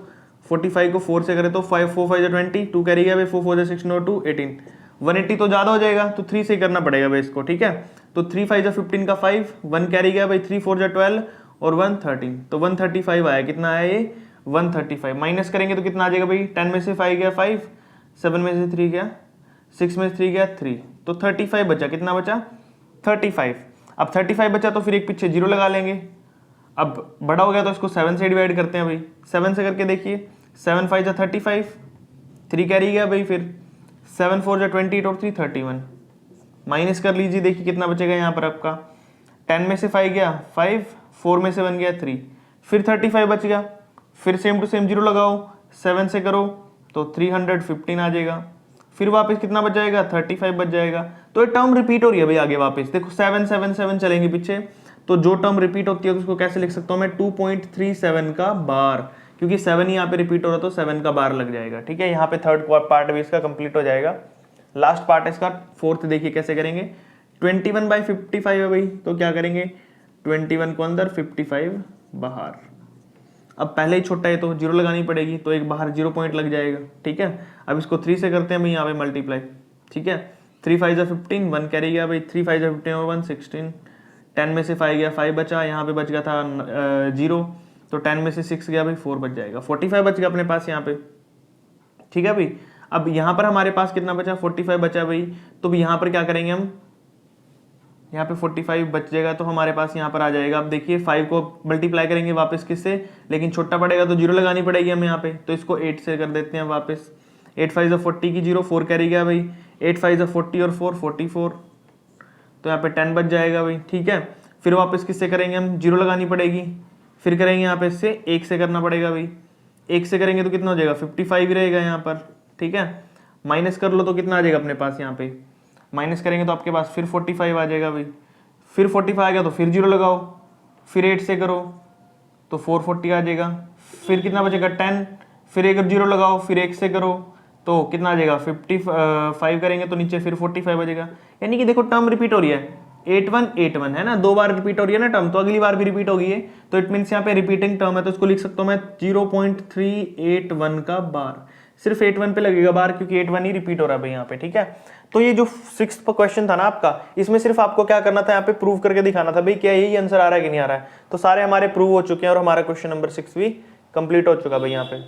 45 को 4 से करें तो 5 4 5 20, 2 कैरी गया भाई, 4 4 16 और 2 18, 180 तो ज़्यादा हो जाएगा, तो 3 से करना पड़ेगा भाई इसको, ठीक है। तो 3 5 15 का 5, 1 कैरी गया भाई, 3 4 12 और 1 13, तो 135 आया। कितना आया ये 135। माइनस करेंगे तो कितना आ जाएगा भाई, 10 में से 5 गया 5, 7 में से 3 गया 6 में से 3 गया 3, तो 35 बचा। कितना बचा 35। अब 35 बचा तो फिर एक पीछे 0 लगा लेंगे। अब बड़ा हो गया तो इसको 7 से डिवाइड करते हैं भाई। 7 से करके देखिए, 7 5 जा 35, 3 कैरी गया भाई, फिर 7 4 जा 28 और 3 31। माइनस कर लीजिए, देखिए कितना बचेगा यहाँ पर आपका। 10 में से 5 गया 5, 4 में से 1 गया 3, फिर 35 बच गया। फिर सेम टू सेम 0 लगाओ, 7 से करो तो 315 आ जाएगा। फिर वापस कितना बच जाएगा 35 बच जाएगा। तो ये टर्म रिपीट हो रही है भाई आगे वापस। देखो 7 7 7 चलेंगे पीछे, तो जो टर्म रिपीट होती है तो उसको कैसे लिख सकता हूँ मैं, 2.37 का बार, क्योंकि 7 ही यहाँ पे रिपीट हो रहा तो 7 का बार लग जाएगा, ठीक है। यहाँ पे थर्ड पार्ट भी इसका कंप्लीट हो जाएगा। लास्ट पार्ट है इसका फोर्थ, देखिए कैसे करेंगे। 21/55 है भाई, तो क्या करेंगे 21 को अंदर 55 बाहर। अब पहले ही छोटा है तो 0 लगानी पड़ेगी, तो एक बाहर 0 पॉइंट लग जाएगा, ठीक है। अब इसको 3 से करते हैं भाई यहाँ पे मल्टीप्लाई, ठीक है। 3 5 जा 15, 1 कैरी गया भाई, 3 5 जा 15 और 1 16, 10 में से 5 गया 5 बचा, यहाँ पे बच गया था 0, तो 10 में से 6 गया भाई 4 बच जाएगा, 45 बच गया अपने पास यहाँ पे, ठीक है भाई। अब यहाँ पर हमारे पास कितना बचा, 45 बचा भाई। तो यहाँ पर क्या करेंगे हम, यहाँ पे 45 बच जाएगा तो हमारे पास यहाँ पर आ जाएगा। अब देखिए 5 को मल्टीप्लाई करेंगे वापस किससे, लेकिन छोटा पड़ेगा तो 0 लगानी पड़ेगी हमें यहाँ पे, तो इसको 8 से कर देते हैं वापस। 8 5 40 की 0, 4 कैरी गया भाई, 8 5 40 और 4 44, तो यहाँ पे 10 बच जाएगा भाई, ठीक है। फिर वापस किससे करेंगे हम, 0 लगानी पड़ेगी, फिर करेंगे यहाँ पे इससे 1 से करना पड़ेगा भाई, 1 से करेंगे तो कितना हो जाएगा, 55 ही रहेगा यहाँ पर, ठीक है। माइनस कर लो तो कितना आ जाएगा अपने पास, यहाँ पे माइनस करेंगे तो आपके पास फिर 45 आ जाएगा भाई, फिर 45 आ गया तो फिर 0 लगाओ, फिर 8 से करो तो 440 आ जाएगा, फिर कितना बचेगा 10, फिर एक 0 लगाओ, फिर 1 से करो तो कितना आ जाएगा 55 करेंगे तो नीचे फिर 45 बचेगा। यानी कि देखो टर्म रिपीट हो रही है, 8181 है ना, 2 बार रिपीट हो रही है ना टर्म, तो अगली बार भी रिपीट होगी है, तो इट मीन्स यहाँ पे रिपीटिंग टर्म है, तो इसको लिख सकता हूँ मैं 0.381 का बार, सिर्फ 81 पे लगेगा बार क्योंकि 81 ही रिपीट हो रहा है भाई यहाँ पे, ठीक है। तो ये जो 6th क्वेश्चन था ना आपका, इसमें सिर्फ आपको क्या करना था, यहाँ पे प्रूव करके दिखाना था भाई क्या यही आंसर आ रहा है कि नहीं आ रहा है। तो सारे हमारे प्रूव हो चुके हैं और हमारा क्वेश्चन नंबर 6 भी कंप्लीट हो चुका भाई यहाँ पे।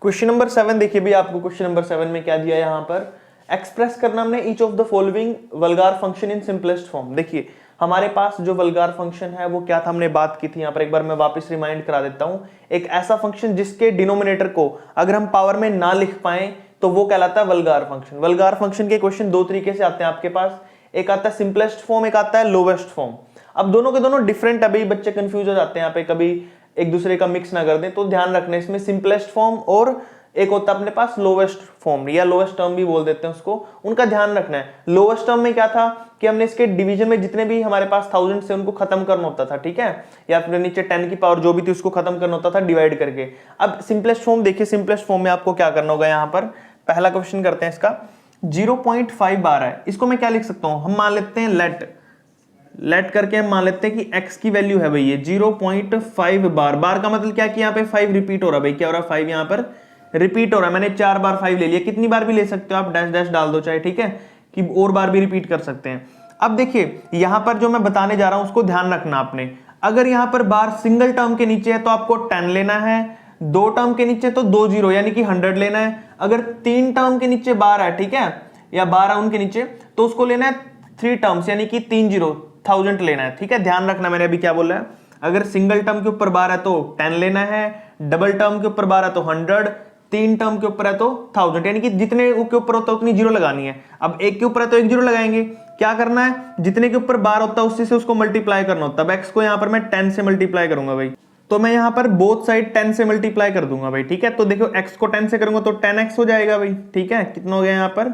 क्वेश्चन नंबर 7 देखिए भी, आपको क्वेश्चन नंबर 7 में क्या दिया है यहाँ पर, एक्सप्रेस करना हमने each of the following vulgar function in simplest form. देखिए हमारे पास जो वल्गार फंक्शन है वो क्या था, हमने बात की थी यहाँ पर, एक बार मैं वापस रिमाइंड करा देता हूँ। एक ऐसा फंक्शन जिसके डिनोमिनेटर को अगर हम पावर में ना लिख पाए तो वो कहलाता है वल्गार फंक्शन। वल्गार फंक्शन के क्वेश्चन 2 तरीके से आते हैं आपके पास, एक आता है सिंपलेस्ट फॉर्म, एक आता है लोवेस्ट फॉर्म। अब दोनों के दोनों डिफरेंट है भाई, बच्चे कंफ्यूज हो जाते हैं यहाँ पे, कभी एक दूसरे का मिक्स ना कर दें, तो ध्यान रखना इसमें सिंपलेस्ट फॉर्म और एक होता है अपने पास लोवेस्ट फॉर्म या लोवेस्ट टर्म भी बोल देते हैं उसको, उनका ध्यान रखना है। लोवेस्ट टर्म में क्या था कि हमने इसके डिवीजन में जितने भी हमारे पास 1000 से उनको खत्म करना होता था, ठीक है, या फिर नीचे 10 की पावर जो भी थी उसको खत्म करना होता था डिवाइड करके। अब सिंपलेस्ट फॉर्म देखिए, सिंपलेस्ट फॉर्म में आपको क्या करना होगा, यहाँ पर पहला क्वेश्चन करते हैं इसका, 0.5 बार है, इसको मैं क्या लिख सकता हूं, हम मान लेते हैं लेट करके हम मान लेते हैं कि x की वैल्यू है भाई ये 0.5 बार। बार का मतलब क्या कि यहाँ पे 5 रिपीट हो रहा है भाई, क्या हो रहा है 5 यहाँ पर रिपीट हो रहा है, मैंने 4 बार 5 ले लिया, कितनी बार भी ले सकते हो आप, डैश डैश डाल दो चाहे, ठीक है, कि और बार भी रिपीट कर सकते हैं। अब देखिए यहां पर जो मैं बताने जा रहा हूं उसको ध्यान रखना आपने, अगर यहां पर बार सिंगल टर्म के नीचे है तो आपको 10 लेना है, 2 टर्म के नीचे तो 2 0 यानी कि 100 लेना है, अगर 3 टर्म के नीचे बार है, ठीक है, या 12 उनके नीचे तो उसको लेना है 3 टर्म्स यानी कि 3 0 1000 लेना है, ठीक है। ध्यान रखना मैंने अभी क्या बोला है, अगर सिंगल टर्म के ऊपर बार है तो 10 लेना है, डबल टर्म के ऊपर बार है तो 100, 3 टर्म के ऊपर है तो 1000, यानी कि जितने के ऊपर होता है उतनी 0 लगानी है। अब एक के ऊपर है तो 1 0 लगाएंगे, क्या करना है, जितने के ऊपर बार होता है उसी से उसको मल्टीप्लाई करना होता है। अब x को यहाँ पर मैं 10 से मल्टीप्लाई करूंगा भाई, तो मैं यहाँ पर बोथ साइड 10 से मल्टीप्लाई कर दूंगा भाई, ठीक है। तो देखो x को 10 से करूंगा तो 10x हो जाएगा भाई, ठीक है, कितना हो गया यहाँ पर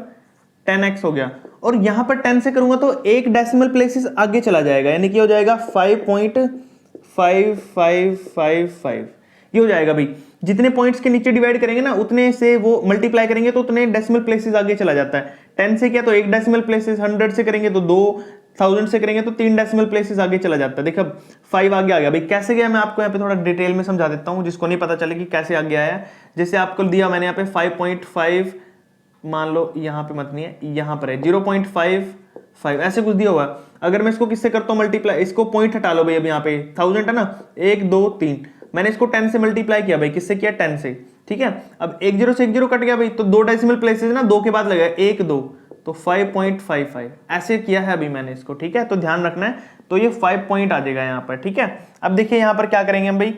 10x हो गया, और यहां पर 10 से करूंगा तो एक डेसिमल प्लेसेस आगे चला जाएगा, यानी कि हो जाएगा 5.5555, ये हो जाएगा भाई। जितने पॉइंट्स के नीचे डिवाइड करेंगे ना उतने से वो मल्टीप्लाई करेंगे तो उतने डेसिमल प्लेसेस आगे चला जाता है। 10 से किया तो एक डेसिमल प्लेसेस, 100 से करेंगे तो 2, 1000 से करेंगे तो 3 डेसिमल प्लेसेस आगे चला जाता है। देखो 5 आगे आ गया भाई, कैसे गया मैं आपको यहाँ पे थोड़ा डिटेल में समझा देता हूँ, जिसको नहीं पता चले कि कैसे आगे आया। जैसे आपको दिया मैंने यहाँ पे 5.5, मान लो यहाँ पे मत नहीं है, यहाँ पर है 0.55 ऐसे कुछ दिया हुआ है। अगर मैं इसको किससे करता हूँ मल्टीप्लाई, इसको पॉइंट हटा लो भाई, अब यहाँ पे 1000 है ना, 1 2 3, मैंने इसको 10 से मल्टीप्लाई किया भाई, किससे किया 10 से, ठीक है। अब 1 0 से 1 0 कट गया भाई, तो 2 डेसिमल प्लेसेस ना 2 के बाद लगा 1 2, तो 5.55 ऐसे किया है अभी मैंने इसको, ठीक है। तो ध्यान रखना है, तो ये 5 पॉइंट आ जाएगा यहाँ पर, ठीक है। अब देखिए यहाँ पर क्या करेंगे हम भाई,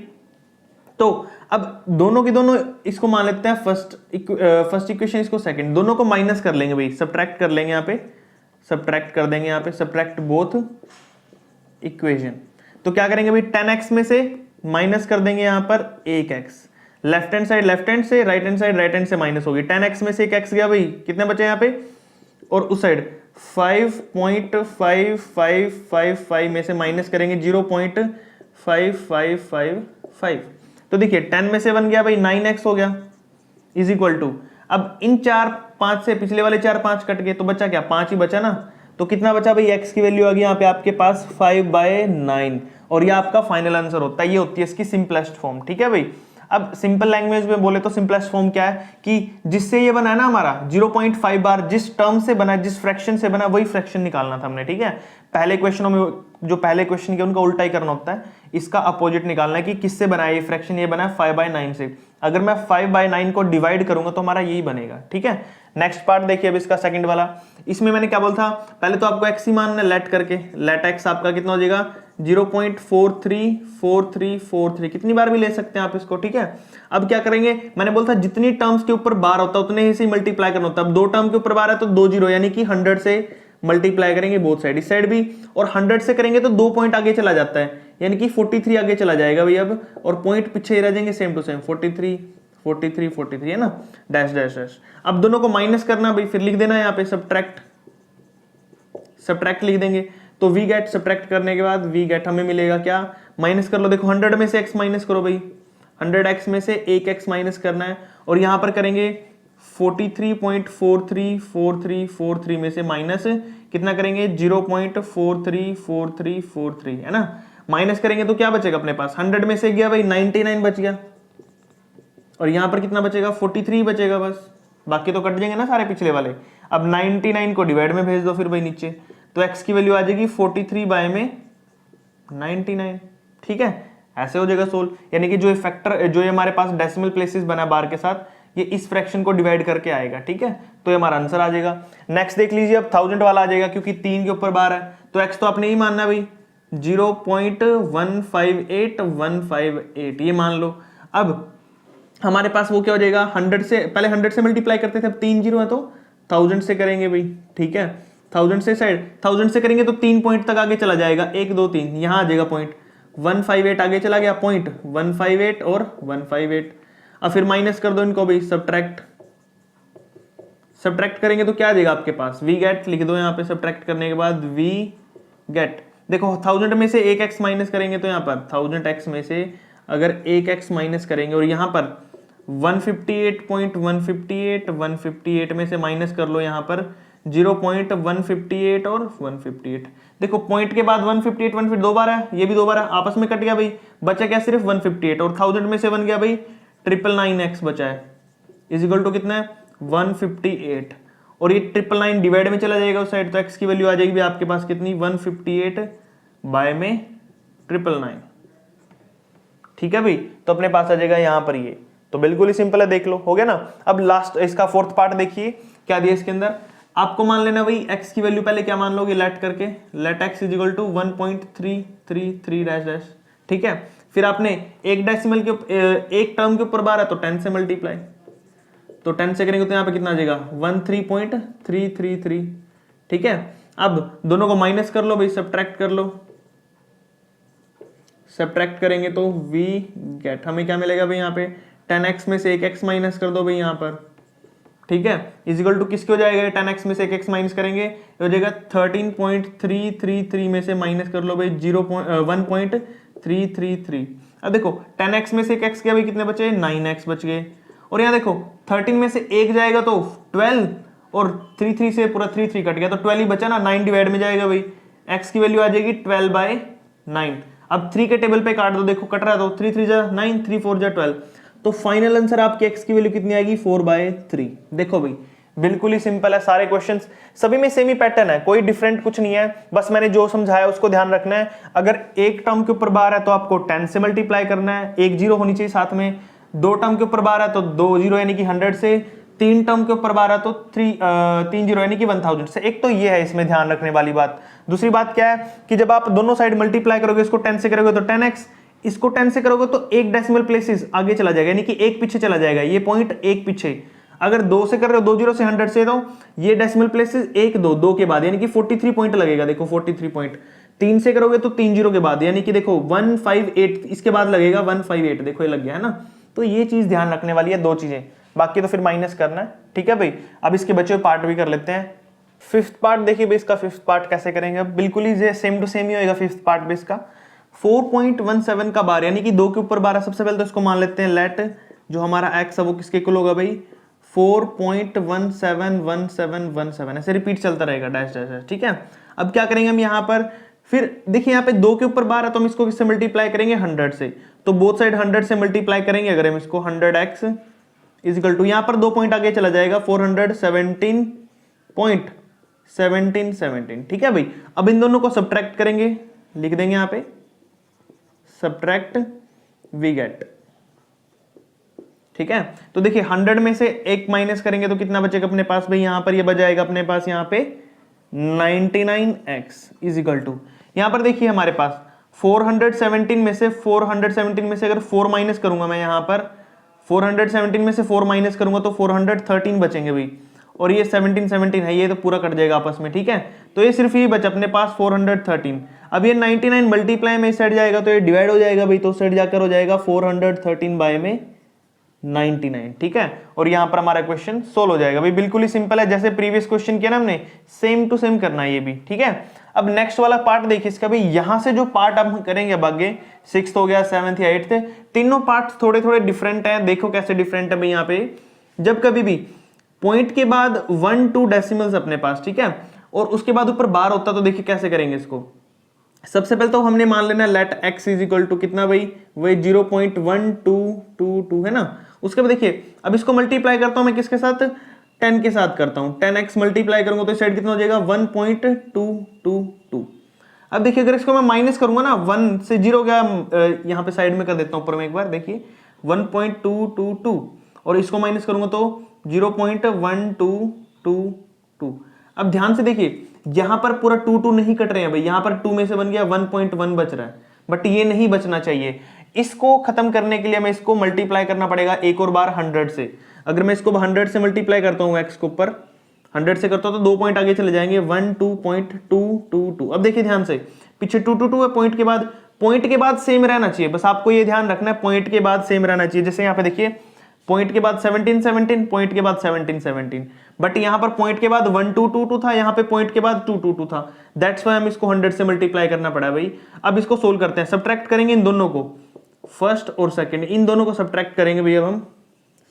तो अब दोनों के दोनों इसको मान लेते हैं फर्स्ट इक्वेशन, इसको सेकंड, दोनों को माइनस कर लेंगे भाई, सब्ट्रैक्ट कर लेंगे यहाँ पे, सब्ट्रैक्ट कर देंगे यहाँ पे, सब्ट्रैक्ट बोथ इक्वेशन। तो क्या करेंगे भाई, 10x में से माइनस कर देंगे यहाँ पर 1x, left hand side left hand से, right hand side right hand से माइनस होगी। 10x में से 1x गया भाई, कितने बचे यहाँ पे, और उस साइड 5.5555 में से माइनस करेंगे 0.5555। तो देखिए 10 में से 1 गया भाई, 9x हो गया, इज इक्वल टू, अब इन 4 5 से पिछले वाले 4 5 कट गए तो बचा क्या, 5 ही बचा ना, तो कितना बचा भाई, x की वैल्यू आ गई यहाँ पे आपके पास 5/9, और ये आपका फाइनल आंसर होता है। ये होती है इसकी सिंपलेस्ट फॉर्म, ठीक है भाई। अब सिंपल लैंग्वेज में बोले तो सिंपलेस्ट फॉर्म क्या है कि जिससे ये बना है ना हमारा 0.5 बार, जिस टर्म से बना, जिस फ्रैक्शन से बना, वही फ्रैक्शन निकालना था हमने, ठीक है। पहले क्वेश्चनों में जो पहले क्वेश्चन के उनका उल्टा ही करना होता है, इसका अपोजिट निकालना है कि किससे बना है ये फ्रैक्शन, ये बना है 5/9 से। अगर मैं 5/9 को डिवाइड करूंगा तो हमारा यही बनेगा, ठीक है। नेक्स्ट पार्ट देखिए अब इसका सेकंड वाला, इसमें मैंने क्या बोला था, पहले तो आपको x ही मानना है लेट करके, लेट x आपका कितना हो जाएगा 0.434343, कितनी बार भी ले सकते हैं आप इसको, ठीक है। अब क्या करेंगे, मैंने बोला था जितनी टर्म्स के ऊपर बार होता है उतने ही से मल्टीप्लाई करना होता है। अब 2 टर्म के ऊपर बार है तो 2 जीरो, यानी कि 100 से मल्टीप्लाई करेंगे बोथ साइड, इस साइड भी, और 100 से करेंगे तो 2 पॉइंट आगे चला जाता है, यानी कि 43 आगे चला जाएगा भाई अब, और पॉइंट पीछे ही रह जाएंगे सेम टू सेम 43 43 43 है ना, डैश डैश डैश। अब दोनों को माइनस करना भाई, फिर लिख देना यहाँ पे सब्ट्रैक्ट लिख देंगे, तो वी गेट, सब्ट्रैक्ट करने के बाद वी गेट हमें मिलेगा क्या, माइनस कर लो, देखो 100 में से x माइनस करो भाई, 100x में से 1x माइनस करना है, और यहां पर करेंगे 43.434343 में से माइनस कितना करेंगे 0.434343 है ना, माइनस करेंगे तो क्या बचेगा अपने पास, 100 में से गया भाई 99 बच गया, और यहां पर कितना बचेगा 43 बचेगा बस, बाकी तो कट जाएंगे ना सारे पिछले वाले। अब 99 को डिवाइड में भेज दो फिर भाई नीचे, तो x की वैल्यू आ जाएगी 43 बाय में 99, ठीक है, ऐसे हो जाएगा सोल्व। यानी कि जो ये फैक्टर, जो ये हमारे पास डेसिमल प्लेसेस बना बार के साथ, ये इस फ्रैक्शन को डिवाइड करके आएगा, ठीक है, तो ये हमारा आंसर आ जाएगा। नेक्स्ट देख लीजिए, अब 1000 वाला आ जाएगा, क्योंकि 3 के ऊपर बार है, तो x तो आपने ही मानना भाई 0.158158 ये मान लो। अब हमारे पास वो क्या हो जाएगा, 100 से, पहले 100 से मल्टीप्लाई करते थे, अब 3 जीरो है तो 1000 से करेंगे भाई, ठीक है, 1000 से साइड 1000 से करेंगे तो 3 पॉइंट तक आगे चला जाएगा, 1 2 3, यहां आ जाएगा पॉइंट 158 आगे चला गया, पॉइंट 158 और 158। अब फिर माइनस कर दो इनको भाई, सब्ट्रैक्ट करेंगे तो क्या आ जाएगा आपके पास, वी गेट लिख दो यहाँ पे, सब्ट्रैक्ट करने के बाद वी गेट, देखो 1000 में से 1x माइनस करेंगे तो यहाँ पर 1000x में से अगर 1x माइनस करेंगे, और यहाँ पर 158 में से माइनस कर लो यहाँ पर 0.158 और 158, देखो पॉइंट के बाद 158 दो बार है, ये भी दो बार है, आपस में कट गया भाई, बचा क्या सिर्फ 158, और 1000 में से बन गया भाई 999x बचा है, इज इक्वल टू कितना है 158, और ये 999 डिवाइड में चला जाएगा उस साइड, तो x की वैल्यू आ जाएगी आपके पास कितनी 158 बाय में 999, ठीक है भाई, तो अपने पास आ जाएगा यहाँ पर ये, तो बिल्कुल ही सिंपल है, देख लो, हो गया ना। अब लास्ट इसका फोर्थ पार्ट देखिए क्या दिया इसके अंदर, आपको मान लेना भाई x की वैल्यू पहले क्या मान लोगे, लेट करके, let x is equal to 1.333 dash dash, ठीक है, फिर आपने एक डेसिमल के एक टर्म के ऊपर बार है तो 10 से मल्टीप्लाई, तो 10 से करेंगे तो यहाँ पे कितना आ जाएगा 13.333, ठीक है। अब दोनों को माइनस कर लो भाई, सब्ट्रैक्ट कर लो, सब्ट्रैक्ट करेंगे तो वी गेट, हमें क्या मिलेगा भाई यहाँ पे 10x में से 1x माइनस कर दो भाई यहाँ पर, ठीक है, इजिकल टू किसके हो जाएगा, 10x में से 1x माइनस करेंगे हो जाएगा 13.333 में से माइनस कर लो भाई 1.333। अब देखो 10x में से 1x क्या भाई कितने बचे 9x बच गए, और यहाँ देखो 13 में से 1 जाएगा तो 12, और 3 से पूरा 3 कट गया तो 12 ही बचा ना, 9 डिवाइड में जाएगा भाई, x की वैल्यू आ जाएगी 12/9। अब 3 के टेबल पे काट दो, देखो कट रहा है तो 3 3 जा 9, 3 4 जा 12, तो फाइनल आंसर आपकी x की वैल्यू कितनी आएगी 4/3। देखो भाई बिल्कुल ही सिंपल है, सारे क्वेश्चंस सभी में सेम ही पैटर्न है, कोई डिफरेंट कुछ नहीं है, बस मैंने जो समझाया उसको ध्यान रखना है। अगर एक टर्म के ऊपर बार है तो आपको 10 से मल्टीप्लाई करना है, एक जीरो होनी चाहिए साथ में, 2 टर्म के ऊपर बार है तो 2 जीरो यानी कि 100 से, 3 टर्म के ऊपर बार है तो 3 जीरो यानी कि 1000 से। एक तो ये है इसमें ध्यान रखने वाली बात। दूसरी बात क्या है कि जब आप दोनों साइड मल्टीप्लाई करोगे, इसको 10 से करोगे तो 10x, इसको 10 से करोगे तो एक डेसिमल प्लेसेस आगे चला जाएगा, यानी कि एक पीछे चला जाएगा, ये पॉइंट एक पीछे। अगर 2 से कर रहे हो 2 जीरो से 100 से, तो ये डेसिमल प्लेसेस 1 2 2 के बाद, यानी कि 43 पॉइंट लगेगा, देखो 43 पॉइंट। 3 से करोगे तो 3 जीरो के बाद, यानी कि देखो 158 इसके बाद लगेगा 158, देखो ये लग गया है ना। तो ये चीज ध्यान रखने वाली है, 2 चीजें, बाकी तो फिर माइनस करना है, ठीक है भाई। अब इसके बचे हुए पार्ट भी कर लेते हैं। फिफ्थ पार्ट देखिए भाई, इसका फिफ्थ पार्ट कैसे करेंगे, अब बिल्कुल ही सेम टू सेम ही होगा फिफ्थ पार्ट भी इसका। 4.17 का बार, यानी कि 2 के ऊपर बार है। सबसे पहले तो इसको मान लेते हैं लेट, जो हमारा x है वो किसके इक्वल होगा भाई 4.171717, ऐसे रिपीट चलता रहेगा डैश डैश, ठीक है। अब क्या करेंगे हम यहाँ पर, फिर देखिए यहाँ पे 2 के ऊपर बार है तो हम इसको किससे मल्टीप्लाई करेंगे 100 से, तो बोथ साइड 100 से मल्टीप्लाई करेंगे अगर हम इसको 100x इज इक्वल टू, यहाँ पर 2 पॉइंट आगे चला जाएगा 417.1717, ठीक है भाई। अब इन दोनों को सब्ट्रैक्ट करेंगे, लिख देंगे यहाँ पे सब्ट्रैक्ट वी गेट। ठीक है, तो देखिए 100 में से एक माइनस करेंगे तो कितना बचेगा अपने पास भाई, यहां पर ये बच जाएगा अपने पास यहां पे 99x इज इक्वल टू, यहां पर देखिए हमारे पास 417 में से अगर 4 माइनस करूंगा मैं, यहां पर 417 में से 4 माइनस करूंगा तो 413 बचेंगे भाई, और ये 17 है, ये तो पूरा कट जाएगा आपस में। ठीक है, तो ये सिर्फ ये बचा अपने पास 413। अब ये 99 मल्टीप्लाई में इस साइड जाएगा तो ये डिवाइड हो जाएगा भाई, तो उस साइड जाकर हो जाएगा 413 बाय में 99। ठीक है, और यहां पर हमारा क्वेश्चन सोल्व हो जाएगा भाई, बिल्कुल ही सिंपल है, जैसे प्रीवियस क्वेश्चन किया ना हमने, सेम टू सेम करना है ये भी। ठीक है, अब नेक्स्ट वाला पार्ट देखिए इसका भी, यहां से जो पार्ट हम करेंगे अब आगे, 6th हो गया, 7th या 8th, तीनों पार्ट थोड़े थोड़े डिफरेंट है। देखो कैसे डिफरेंट है भाई, यहाँ पे जब कभी भी पॉइंट के बाद 1 2 डेसिमल्स अपने पास, ठीक है, और उसके बाद ऊपर बार होता तो देखिए कैसे करेंगे इसको। सबसे पहले तो हमने मान लेना let x is equal to कितना भाई, वही 0.1222 है ना। उसके बाद देखिए अब इसको मल्टीप्लाई करता हूं मैं किसके साथ, 10 के साथ करता हूं, 10x मल्टीप्लाई करूंगा तो इस साइड कितना हो जाएगा 1.222। अब देखिए अगर इसको मैं माइनस करूंगा ना, 1 से 0 गया, यहां पे साइड में कर देता हूं ऊपर में एक बार, देखिए 1.222, और इसको माइनस करूंगा तो 0.1222। अब ध्यान से देखिए यहां पर पूरा 2 नहीं कट रहे हैं भाई, यहां पर 2 में से बन गया 1.1 बच रहा है, बट ये नहीं बचना चाहिए। इसको खत्म करने के लिए हमें इसको मल्टीप्लाई करना पड़ेगा एक और बार 100 से। अगर मैं इसको 100 से मल्टीप्लाई करता हूं, x को ऊपर 100 से करता हूं तो 2 पॉइंट आगे चले जाएंगे, 12.222। अब देखिए ध्यान से, पीछे 222 है, पॉइंट के बाद सेम रहना चाहिए, बस आपको ये ध्यान रखना है, पॉइंट के बाद सेम रहना चाहिए। जैसे यहाँ पे देखिए पॉइंट के बाद 17 पॉइंट के बाद 17, बट यहां पर पॉइंट के बाद 1222 था, यहां पे पॉइंट के बाद 222 था, दैट्स व्हाई हम इसको 100 से मल्टीप्लाई करना पड़ा भाई। अब इसको सोल्व करते हैं, सब्ट्रैक्ट करेंगे इन दोनों को, फर्स्ट और सेकंड, इन दोनों को सब्ट्रैक्ट करेंगे भैया। अब हम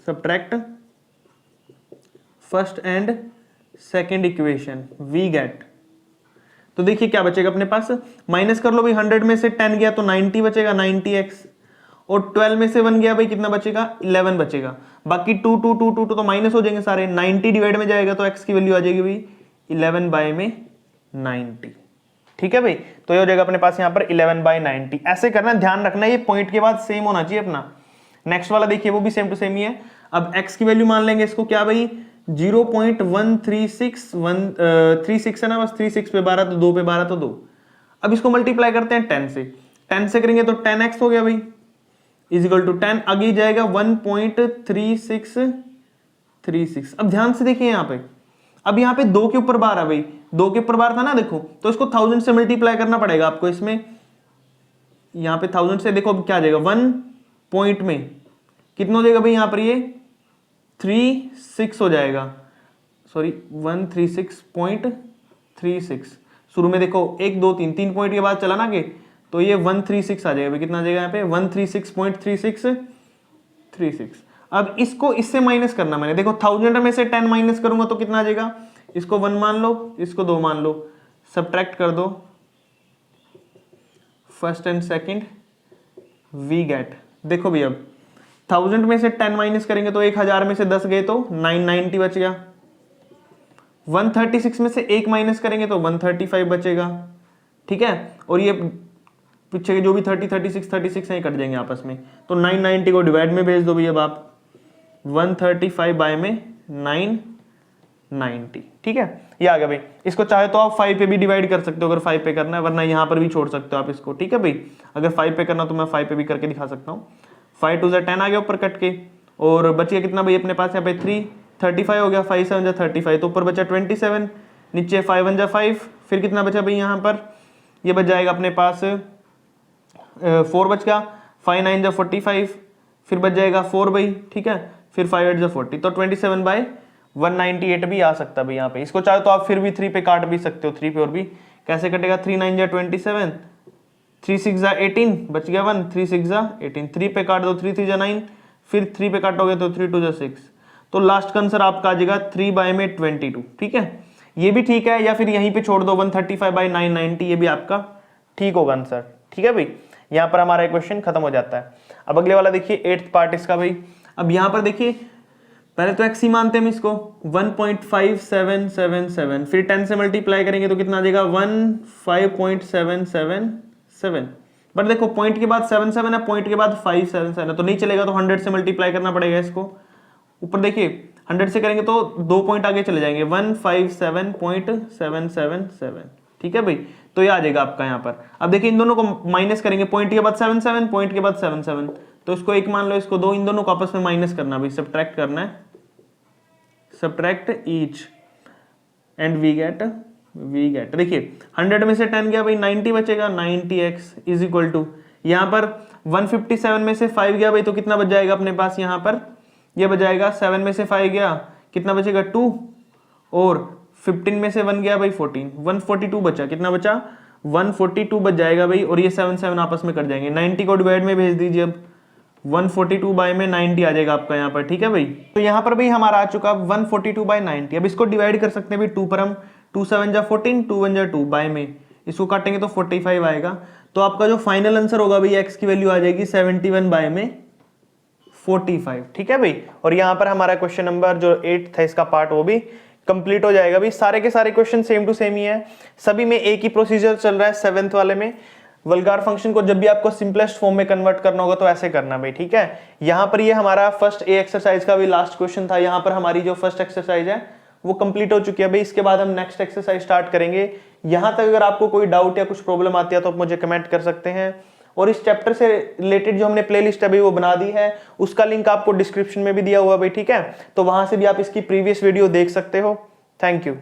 subtract first and second equation, we get, तो देखिए क्या बचेगा अपने पास, माइनस कर लो भाई, 100 में से 10 गया तो 90 बचेगा, 90x, और 12 में से 1 गया भाई, कितना बचेगा 11 बचेगा, बाकी 2 2 2 2 तो माइनस हो जाएंगे सारे, 90 डिवाइड में जाएगा तो x की वैल्यू आ जाएगी भाई 11 बाय में 90। ठीक है भाई, तो ये हो जाएगा अपने पास यहाँ पर 11 बाय 90। ऐसे करना, ध्यान रखना ये पॉइंट के बाद सेम होना चाहिए अपना। नेक्स्ट वाला देखिए वो भी सेम टू सेम ही है। अब x की वैल्यू मान लेंगे इसको क्या भाई, 0.136 है ना, बस 36 पे 12 तो 2 पे 12 तो 2। अब इसको मल्टीप्लाई करते हैं 10 से करेंगे तो 10x हो गया भाई, इज इक्वल टू 10, आगे जाएगा 1.3636। अब ध्यान से देखिए यहाँ पे, अब यहाँ पे 2 के ऊपर बार है भाई, 2 के ऊपर बार था ना, देखो तो इसको 1000 से मल्टीप्लाई करना पड़ेगा आपको इसमें, यहाँ पे 1000 से देखो अब क्या आ जाएगा, 1 पॉइंट में कितना हो जाएगा भाई, यहाँ पर ये 36 हो जाएगा, सॉरी 136.36। शुरू में देखो 1 2 3 पॉइंट के बाद चला ना आगे, तो ये 136 आ जाएगा, कितना आ जाएगा यहाँ पे 136.3636। अब इसको इससे माइनस करना मैंने, देखो 1000 में से 10 माइनस करूंगा तो कितना आ जाएगा, इसको 1 मान लो, इसको 2 मान लो, सब्ट्रैक्ट कर दो first and second, we get. देखो भैया अब 1000 में से 10 माइनस करेंगे तो 1000 में से 10 गए तो 990 बच गया, 136 में से 1 माइनस करेंगे तो 135 बचेगा। ठीक है, और ये पीछे के जो भी 30 36 है कट जाएंगे आपस में, तो 990 को डिवाइड में भेज दो भी, अब आप 135 बाय में 990। ठीक है, ये आ गया भाई। इसको चाहे तो आप 5 पे भी डिवाइड कर सकते हो अगर 5 पे करना है, वरना यहाँ पर भी छोड़ सकते हो आप इसको। ठीक है भाई, अगर 5 पे करना तो मैं 5 पे भी करके दिखा सकता हूँ। 5 2 10 आ गया ऊपर कट के, और बच गया कितना भाई अपने पास यहाँ पे 3, 35 हो गया, 5 7 35, तो ऊपर बचा 27, नीचे 5 1 5, फिर कितना बचा भाई यहाँ पर, ये बच जाएगा अपने पास 4 बच गया, 5 9 45, फिर बच जाएगा 4 भाई। ठीक है, फिर 5 8 40, तो 27 बाय 198 भी आ सकता है भाई यहाँ पे। इसको चाहे तो आप फिर भी 3 पे काट भी सकते हो, 3 पे और भी कैसे कटेगा, 3 9 27, 3 6 18, बच गया 1, 3 6 18, 3 पे काट दो, 3 3 9, फिर 3 पे काटोगे तो 3 2 6, तो लास्ट का आंसर आपका आ जाएगा 3 बाय में 22। ठीक है, ये भी ठीक है, या फिर यहीं पे छोड़ दो 135 बाय 990, ये भी आपका ठीक होगा आंसर। ठीक है भाई, यहाँ पर हमारा क्वेश्चन खत्म हो जाता है। अब अगले वाला देखिए 8th पार्ट इसका भाई। अब यहाँ पर देखिए पहले तो x ही मानते हैं हम इसको, 1.5777, फिर 10 से मल्टीप्लाई करेंगे तो कितना आ जाएगा 15.777। बट देखो पॉइंट के बाद 77 है, पॉइंट के बाद 577 है, तो नहीं चलेगा, तो 100 से मल्टीप्लाई करना पड़ेगा इसको। ऊपर देखिए 100 से करेंगे तो 2 पॉइंट आगे चले जाएंगे, 157.777, ठीक है भाई, तो ये आ जाएगा आपका यहाँ पर। अब देखिए इन दोनों को माइनस करेंगे, पॉइंट के बाद 77, पॉइंट के बाद 77, तो इसको 1 मान लो, इसको 2, इन दोनों को आपस में माइनस करना भाई, सब्ट्रैक्ट करना है, subtract each and we get देखिए 100 में से 10 गया भाई, 90 बचेगा, 90x इज इक्वल टू, यहाँ पर 157 में से 5 गया भाई, तो कितना बच जाएगा अपने पास यहाँ पर, ये बच जाएगा 7 में से 5 गया, कितना बचेगा 2, और 15 में से 1 गया भाई 14, 142 बचा, कितना बचा 142 बच जाएगा भाई, और ये 7 7 आपस में कट जाएंगे, 90 को डिवाइड में भेज दीजिए, अब 142 बाय में 90 आ जाएगा आपका यहाँ पर, ठीक है भाई। तो यहाँ पर भाई हमारा आ चुका 142 बाय 90। अब इसको डिवाइड कर सकते हैं भाई 2 पर हम, 2 7 जा 14, 2 1 जा 2, बाय में इसको काटेंगे तो 45 आएगा। तो आपका जो फाइनल आंसर होगा भाई x की वैल्यू आ जाएगी 71 बाय में 45, ठीक है भाई। और यहाँ पर हमारा क्वेश्चन नंबर जो 8 था इसका पार्ट वो भी कंप्लीट हो जाएगा भाई। सारे के सारे क्वेश्चन सेम टू सेम ही है, सभी में एक ही प्रोसीजर चल रहा है। 7th वाले में वल्गार फंक्शन को जब भी आपको सिंपलेस्ट फॉर्म में कन्वर्ट करना होगा तो ऐसे करना भाई, ठीक है। यहाँ पर ये हमारा फर्स्ट ए एक्सरसाइज का भी लास्ट क्वेश्चन था। यहाँ पर हमारी जो फर्स्ट एक्सरसाइज है वो कंप्लीट हो चुकी है भाई। इसके बाद हम नेक्स्ट एक्सरसाइज स्टार्ट करेंगे। यहाँ तक अगर आपको कोई डाउट या कुछ प्रॉब्लम आती है तो आप मुझे कमेंट कर सकते हैं। और इस चैप्टर से रिलेटेड जो हमने प्लेलिस्ट अभी वो बना दी है, उसका लिंक आपको डिस्क्रिप्शन में भी दिया हुआ है भाई, ठीक है। तो वहां से भी आप इसकी प्रीवियस वीडियो देख सकते हो। Thank you.